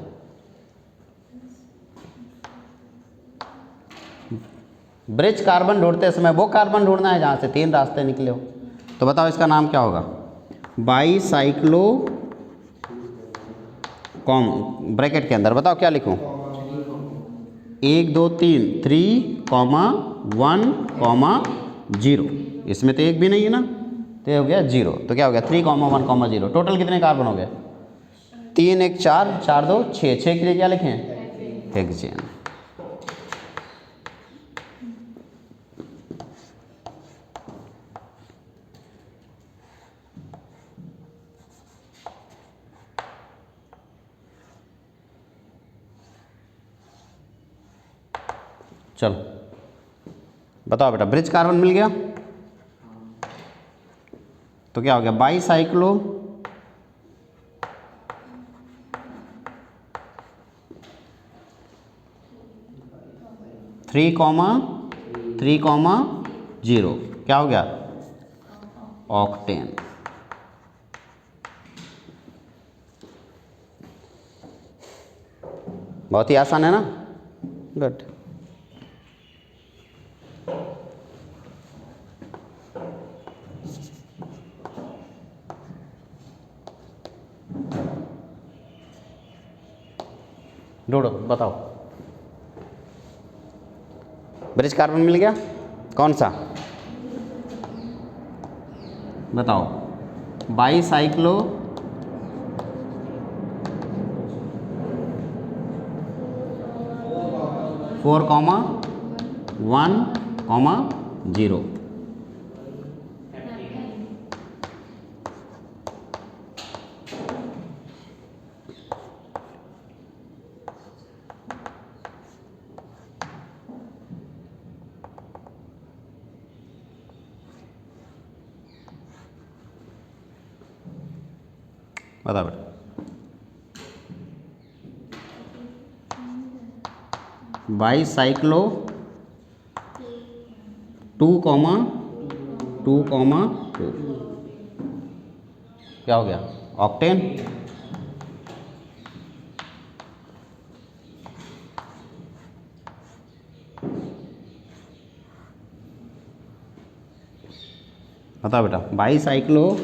ब्रिज कार्बन ढूंढते समय वो कार्बन ढूंढना है जहाँ से 3 रास्ते निकले हो। तो बताओ इसका नाम क्या होगा? बाईसाइक्लो कॉम, ब्रैकेट के अंदर बताओ क्या लिखूं? 1 2 3, 3,1,0। इसमें तो एक भी नहीं है ना, तो ये हो गया 0। तो क्या हो गया? 3,1,0। टोटल कितने कार्बन हो गए? 3 1 4, 4 2 6। 6 के लिए क्या लिखें? हेक्सेन। चलो बताओ बेटा, ब्रिज कार्बन मिल गया तो क्या हो गया? बाईसाइक्लो 3,0 क्या हो गया? ऑक्टेन। बहुत ही आसान है ना? गुड। ढूंढो, बताओ। ब्रिज कार्बन मिल गया, कौन सा? बताओ। बाईसाइक्लो 4,1,0। बता बेटा। बाईसाइक्लो 2,2,2 क्या हो गया? ऑक्टेन। बता बेटा, बाईसाइक्लो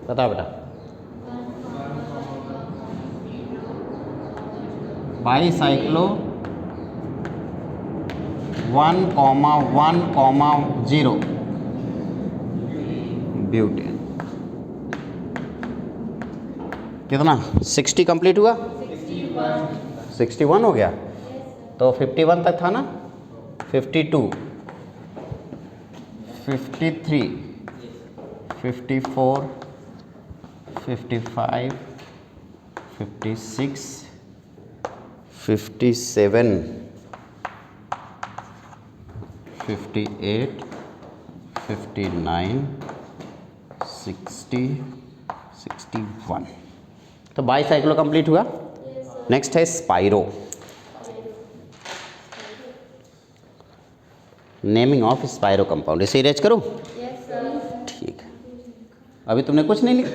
बता बेटा। Bicyclo 1,1,0 butane. कितना? 60 कंप्लीट हुआ? 61 हो गया। तो 51 तक था ना? 52, 53, 54, 55, 56, 57, 58, 59, 60, 61। तो बाईसाइक्लो कंप्लीट हुआ। नेक्स्ट है spiro. Naming of spiro compound. इसे इरेज करूँ? ठीक है। अभी तुमने कुछ नहीं लिखा।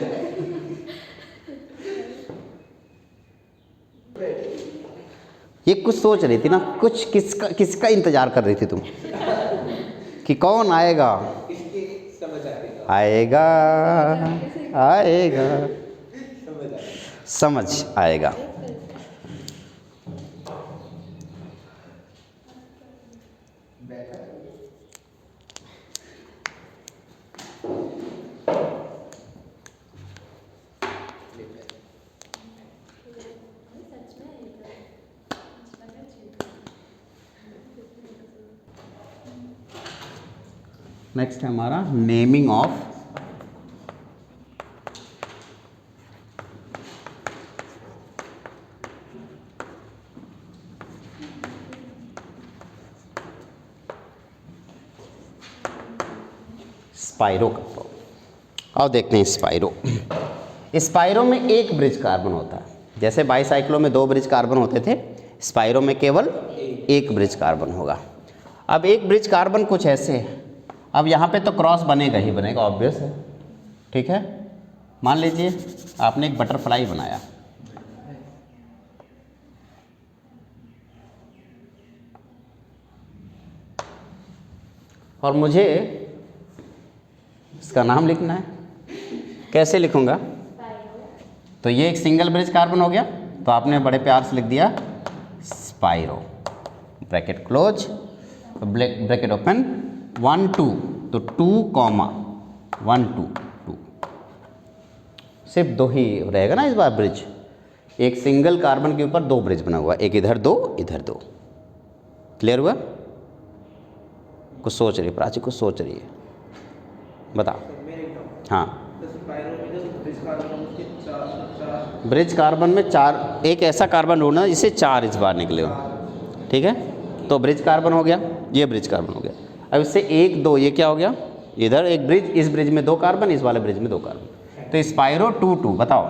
ये कुछ सोच रही थी ना, कुछ किसका इंतजार कर रही थी तुम कि कौन आएगा? आएगा आएगा, समझ आएगा। नेक्स्ट है हमारा नेमिंग ऑफ स्पाइरो का। आओ देखते हैं स्पाइरो। स्पाइरो में एक ब्रिज कार्बन होता है, जैसे बाईसाइक्लो में 2 ब्रिज कार्बन होते थे, स्पाइरो में केवल एक ब्रिज कार्बन होगा। अब एक ब्रिज कार्बन कुछ ऐसे है, अब यहाँ पे तो क्रॉस बनेगा ही बनेगा, ऑब्वियस है, ठीक है। मान लीजिए आपने एक बटरफ्लाई बनाया, और मुझे इसका नाम लिखना है, कैसे लिखूंगा? तो ये एक सिंगल ब्रिज कार्बन हो गया, तो आपने बड़े प्यार से लिख दिया spiro, bracket close, bracket open, 1 2, तो 2 1 2 2, सिर्फ 2 ही रहेगा ना इस बार ब्रिज। एक सिंगल कार्बन के ऊपर 2 ब्रिज बना हुआ, एक इधर 2 इधर 2। क्लियर हुआ? कुछ सोच रही है प्राची, कुछ सोच रही है, बताओ। हाँ, ब्रिज कार्बन में 4, एक ऐसा कार्बन ढूंढना जिससे 4 इस बार निकले हो, ठीक है। तो ब्रिज कार्बन हो गया, ये ब्रिज कार्बन हो गया। अब इससे 1 2, ये क्या हो गया? इधर एक ब्रिज, इस ब्रिज में 2 कार्बन, इस वाले ब्रिज में 2 कार्बन, तो स्पाइरो 2 2। बताओ,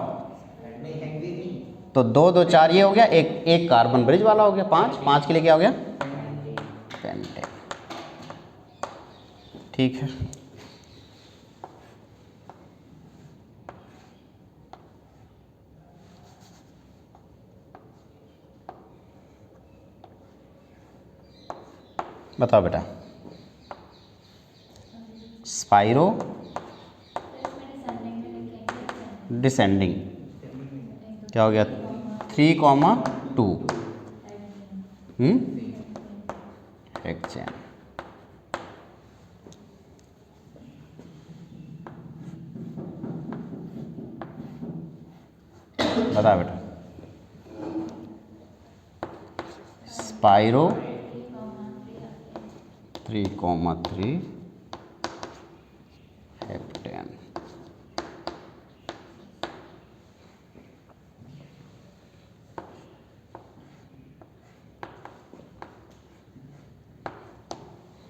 तो 2 2 4 ये हो गया, एक कार्बन ब्रिज वाला हो गया, 5 5 के लिए क्या हो गया? पेंटेन। ठीक है, बताओ बेटा। स्पाइरो डिसेंडिंग क्या हो गया? 3 2 एक चैन। बता बेटा, स्पाइरो 3 3 हेप्टेन।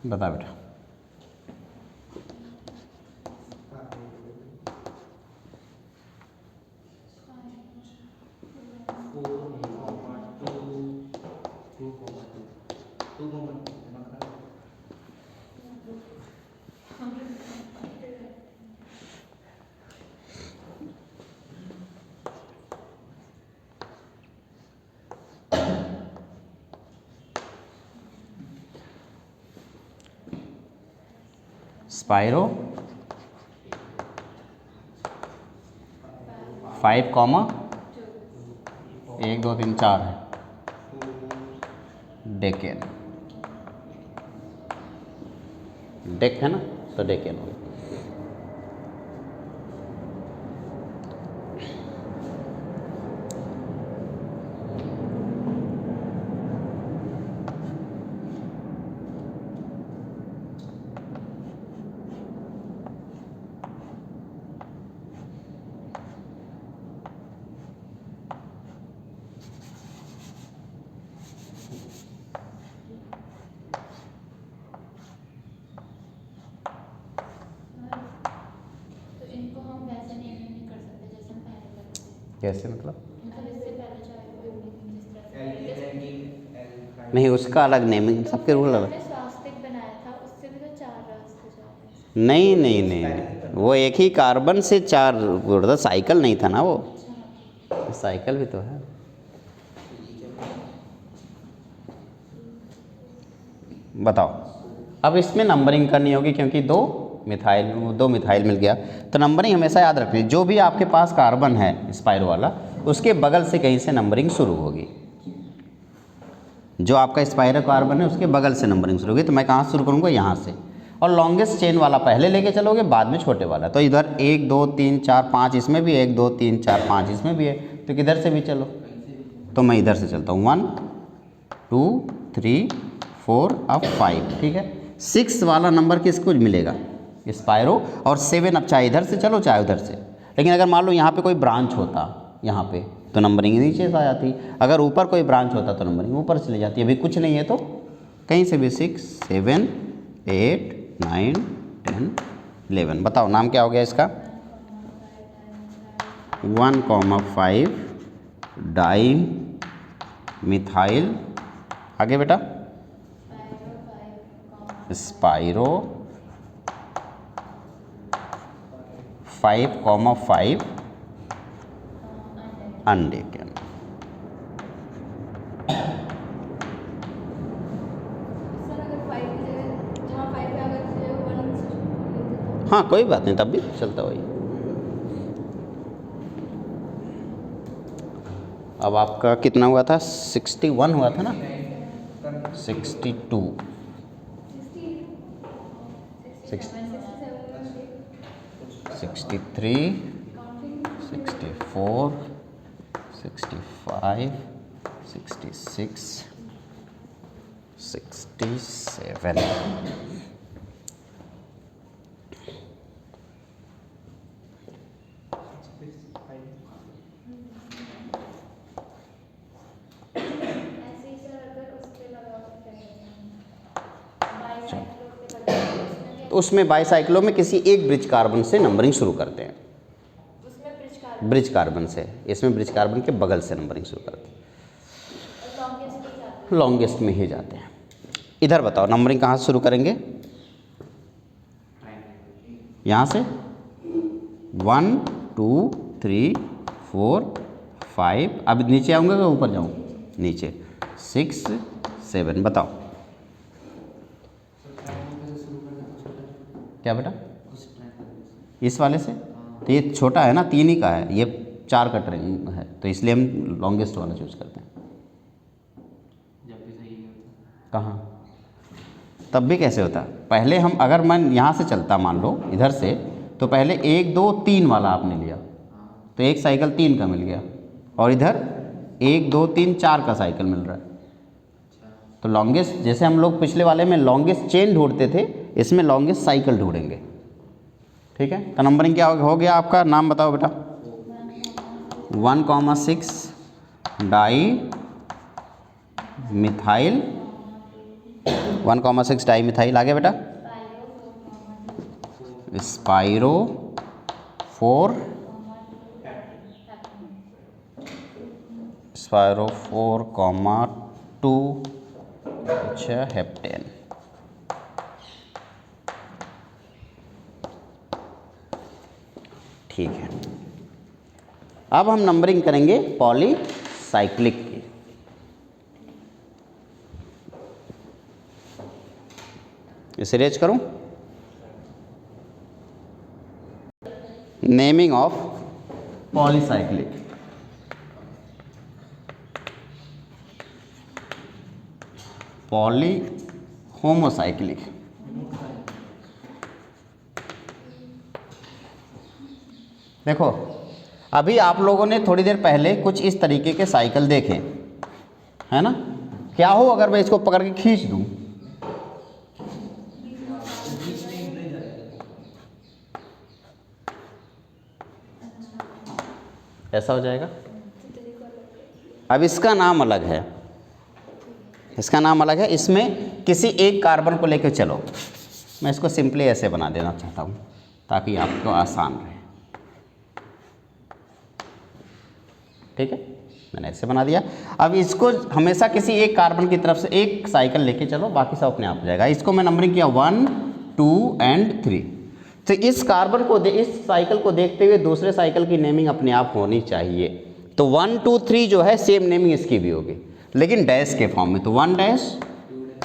बता बेटा, स्पाइरो 5 1 2 3 4 है, डेकेन। डेक है ना, तो डेकेन हो गया। कैसे मतलब? नहीं, उसका अलग नेमिंग, सबके रूल अलग। नहीं नहीं नहीं, वो एक ही कार्बन से 4 था, साइकिल नहीं था ना वो, साइकिल भी तो है। बताओ, अब इसमें नंबरिंग करनी होगी क्योंकि 2 मिथाइल, 2 मिथाइल मिल गया। तो नंबरिंग हमेशा याद रखनी, जो भी आपके पास कार्बन है स्पाइरो वाला, उसके बगल से कहीं से नंबरिंग शुरू होगी। जो आपका स्पाइरो कार्बन है उसके बगल से नंबरिंग शुरू होगी। तो मैं कहाँ से शुरू करूँगा, यहाँ से। और लॉन्गेस्ट चेन वाला पहले लेके चलोगे, बाद में छोटे वाला। तो इधर 1 2 3 4 5 इसमें भी है, 1 2 3 4 5 इसमें भी है, तो किधर से भी चलो। तो मैं इधर से चलता हूँ, 1 2 3 4 अब 5, ठीक है। 6 वाला नंबर किसको मिलेगा, स्पाइरो। और 7 अब चाहे इधर से चलो चाहे उधर से। लेकिन अगर मान लो यहाँ पे कोई ब्रांच होता यहाँ पे, तो नंबरिंग नीचे से आ जाती। अगर ऊपर कोई ब्रांच होता तो नंबरिंग ऊपर चली जाती। अभी कुछ नहीं है तो कहीं से भी 6 7 8 9 10 11। बताओ नाम क्या हो गया इसका, 1,5 डाई मिथाइल। आगे बेटा स्पाइरो 5,5 अनडेकन। सर अगर 5 की जगह जहाँ 5 पे अगर 1 से लिख देता। हाँ कोई बात नहीं, तब भी चलता वही। अब आपका कितना हुआ था, 61 हुआ था ना, 62 63 64 65 66 67। ऐसे ही सर अगर उस पे लगा क्या कहते हैं बाईसाइक्लो पे लगा उसमें तो उसमें बाईसाइक्लो में किसी एक ब्रिज कार्बन से नंबरिंग शुरू करते हैं, उसमें ब्रिज कार्बन ब्रिज कार्बन से। इसमें ब्रिज कार्बन के बगल से नंबरिंग शुरू करते हैं, लॉन्गेस्ट पे जाता लॉन्गेस्ट में ही जाते हैं। इधर बताओ नंबरिंग कहाँ से शुरू करेंगे, यहाँ से 1 2 3 4 5। अब नीचे आऊँगा कि ऊपर जाऊँ, नीचे 6 7। बताओ क्या बेटा, इस वाले से। तो ये छोटा है ना, 3 ही का है, ये 4 का ट्रेन है, तो इसलिए हम लॉन्गेस्ट वाला चूज करते हैं। कहाँ, तब भी कैसे होता, पहले हम अगर मैं यहाँ से चलता मान लो इधर से, तो पहले 1 2 3 वाला आपने लिया, तो एक साइकिल 3 का मिल गया। और इधर 1 2 3 4 का साइकिल मिल रहा है। तो लॉन्गेस्ट, जैसे हम लोग पिछले वाले में लॉन्गेस्ट चेन ढूंढते थे, इसमें लॉन्गेस्ट साइकिल ढूंढेंगे, ठीक है। तो नंबरिंग क्या हो गया आपका, नाम बताओ बेटा, 1,6 डाई मिथाइल, 1,6 डाई मिथाइल। आगे बेटा स्पाइरो 4 स्पाइरो 4,2 अच्छा हेप्टेन। ठीक है, अब हम नंबरिंग करेंगे पॉलीसाइक्लिक की। इसे रेज करूं, naming of polycyclic. Poly homocyclic, देखो अभी आप लोगों ने थोड़ी देर पहले कुछ इस तरीके के साइकिल देखे है ना। क्या हो अगर मैं इसको पकड़ के खींच दूं, ऐसा हो जाएगा। अब इसका नाम अलग है, इसका नाम अलग है। इसमें किसी एक कार्बन को लेकर चलो, मैं इसको सिंपली ऐसे बना देना चाहता हूँ ताकि आपको आसान रहे, ठीक है। मैंने ऐसे बना दिया। अब इसको हमेशा किसी एक कार्बन की तरफ से एक साइकिल लेके चलो, बाकी सब अपने आप हो जाएगा। इसको मैं नंबरिंग किया 1 2 एंड 3। तो इस कार्बन को इस साइकिल को देखते हुए दूसरे साइकिल की नेमिंग अपने आप होनी चाहिए। तो 1 2 3 जो है सेम नेमिंग इसकी भी होगी, लेकिन डैश के फॉर्म में। तो 1 डैश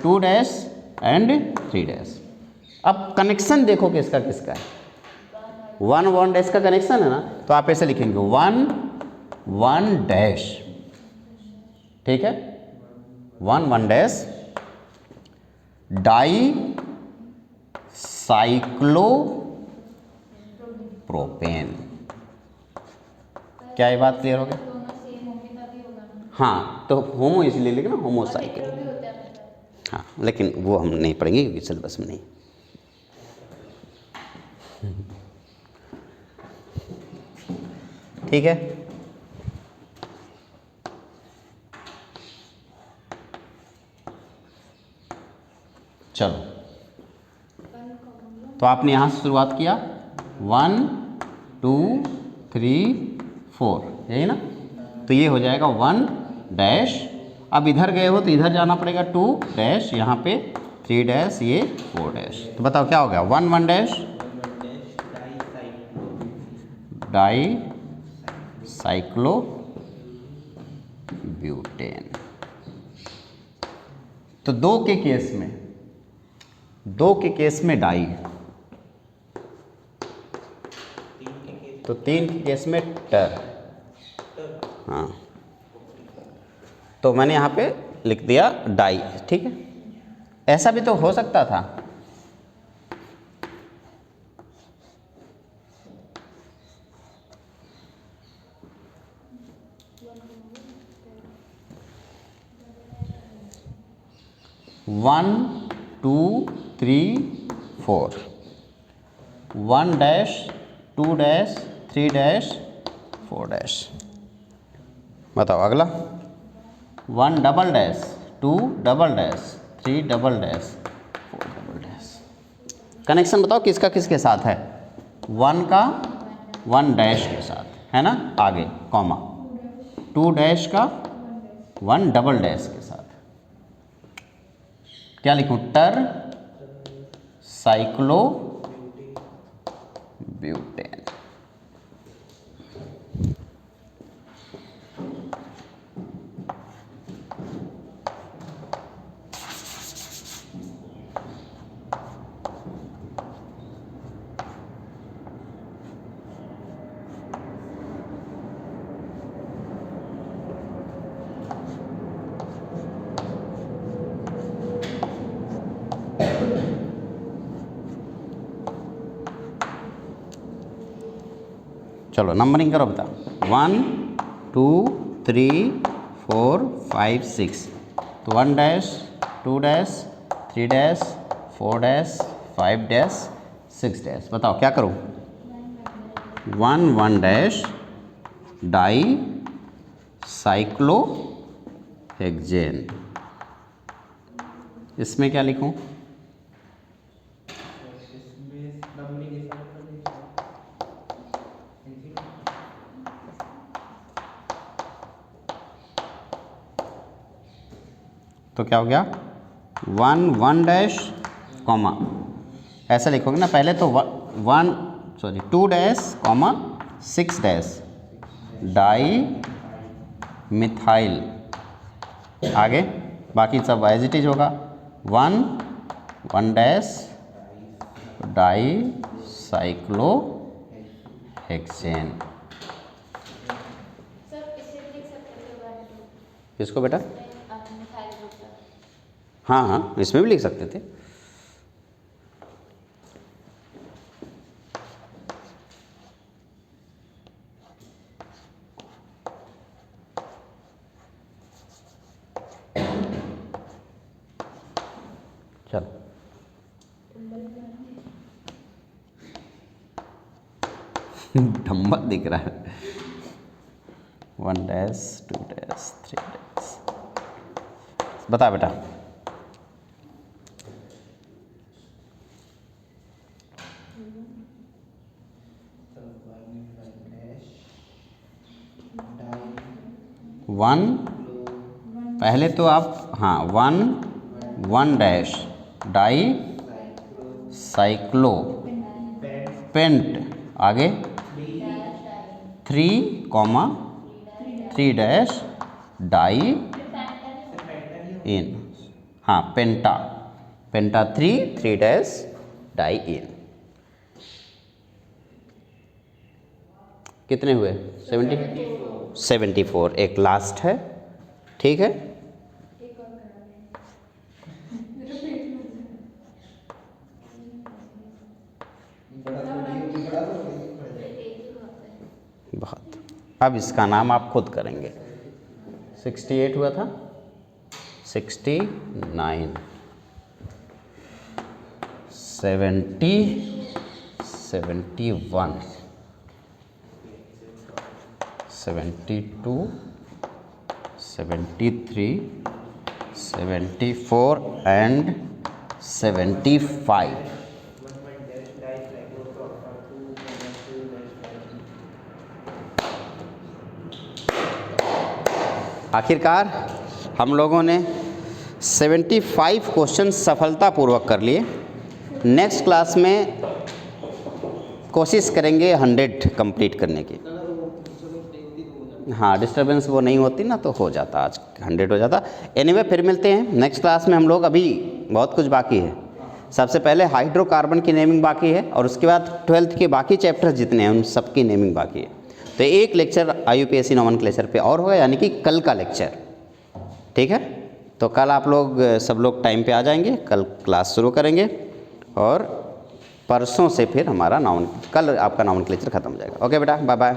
2 डैश एंड 3 डैश। अब कनेक्शन देखो किसका किसका है, 1 1 डैश का कनेक्शन है ना, तो आप ऐसे लिखेंगे 1 1 डैश, ठीक है, 1 1 डैश डाई साइक्लो प्रोपेन। क्या ये बात क्लियर हो गई? दोनों सेम होंगे तभी होगा ना। हाँ, तो होमो इसलिए लिखना, होमोसाइकिल। भी होता है मतलब। हाँ, लेकिन वो हम नहीं पढ़ेंगे क्योंकि सिलेबस में नहीं। ठीक है, चलो, तो आपने यहाँ से शुरुआत किया 1 2 3 4, यही ना, तो ये हो जाएगा 1 डैश, अब इधर गए हो तो इधर जाना पड़ेगा 2 डैश, यहाँ पे 3 डैश, ये 4 डैश, तो बताओ क्या हो गया, 1 1 डैश डाई साइक्लो ब्यूटेन। तो दो के केस में डाई, तो 3 के केस में टर। हाँ, तो मैंने यहाँ पे लिख दिया डाई, ठीक है, ऐसा भी तो हो सकता था, one 2 3 4, 1 dash 2 dash 3 dash 4 dash. बताओ अगला, 1 double dash 2 double dash 3 double dash 4 double dash. Connection बताओ किसका किसके साथ है, 1 का 1 डैश के साथ है ना, आगे कॉमा, 2 डैश का 1 डबल डैश के साथ। क्या लिखूं, टर साइक्लो ब्यूटेन। चलो नंबरिंग करो, बता 1 2 3 4 5 6, तो 1 dash 2 dash 3 dash 4 dash 5 dash 6 dash. बताओ क्या करूँ, 1 1 डैश डाई साइक्लो हेक्सेन, इसमें क्या लिखूँ, तो क्या हो गया, 1 1 डैश कॉमा, ऐसा लिखोगे ना, पहले तो 2 dash comma 6 dash dimethyl, आगे बाकी सब एज इट इज होगा, 1 1 dash di cyclohexane. Sir इसे भी लिख सकते थे 1 2, किसको बेटा, आपने मिथाइल ग्रुप का। हाँ हाँ, इसमें भी लिख सकते थे। चलो डम्बल दिख रहा है, 1 डैश 2 डैश 3 डैश। बता बेटा, वन, पहले तो आप हाँ 1 1 डैश डाई साइक्लो पेंट, आगे 3 कॉमा 3 डैश डाई इन, हाँ पेंटा 3 3 डैश डाइइन। कितने हुए? 74। एक लास्ट है, ठीक है। एक और मेरा पेट में बहुत। अब इसका नाम आप खुद करेंगे। 68 हुआ था, 69, 70, 71, 72, 73, 74 एंड 75। आखिरकार हम लोगों ने 75 क्वेश्चन सफलतापूर्वक कर लिए। नेक्स्ट क्लास में कोशिश करेंगे 100 कंप्लीट करने की। हाँ, डिस्टरबेंस वो नहीं होती ना तो हो जाता, आज 100 हो जाता। एनीवे फिर मिलते हैं नेक्स्ट क्लास में। हम लोग अभी बहुत कुछ बाकी है। सबसे पहले हाइड्रोकार्बन की नेमिंग बाकी है और उसके बाद 12th के बाकी चैप्टर्स जितने हैं उन सब की नेमिंग बाकी है। तो एक लेक्चर IUPAC नोमेनक्लेचर पे और होगा, यानी कि कल का लेक्चर, ठीक है। तो कल आप लोग सब लोग टाइम पे आ जाएंगे, कल क्लास शुरू करेंगे और परसों से फिर हमारा कल आपका नोमेनक्लेचर ख़त्म हो जाएगा। ओके बेटा, बाय बाय।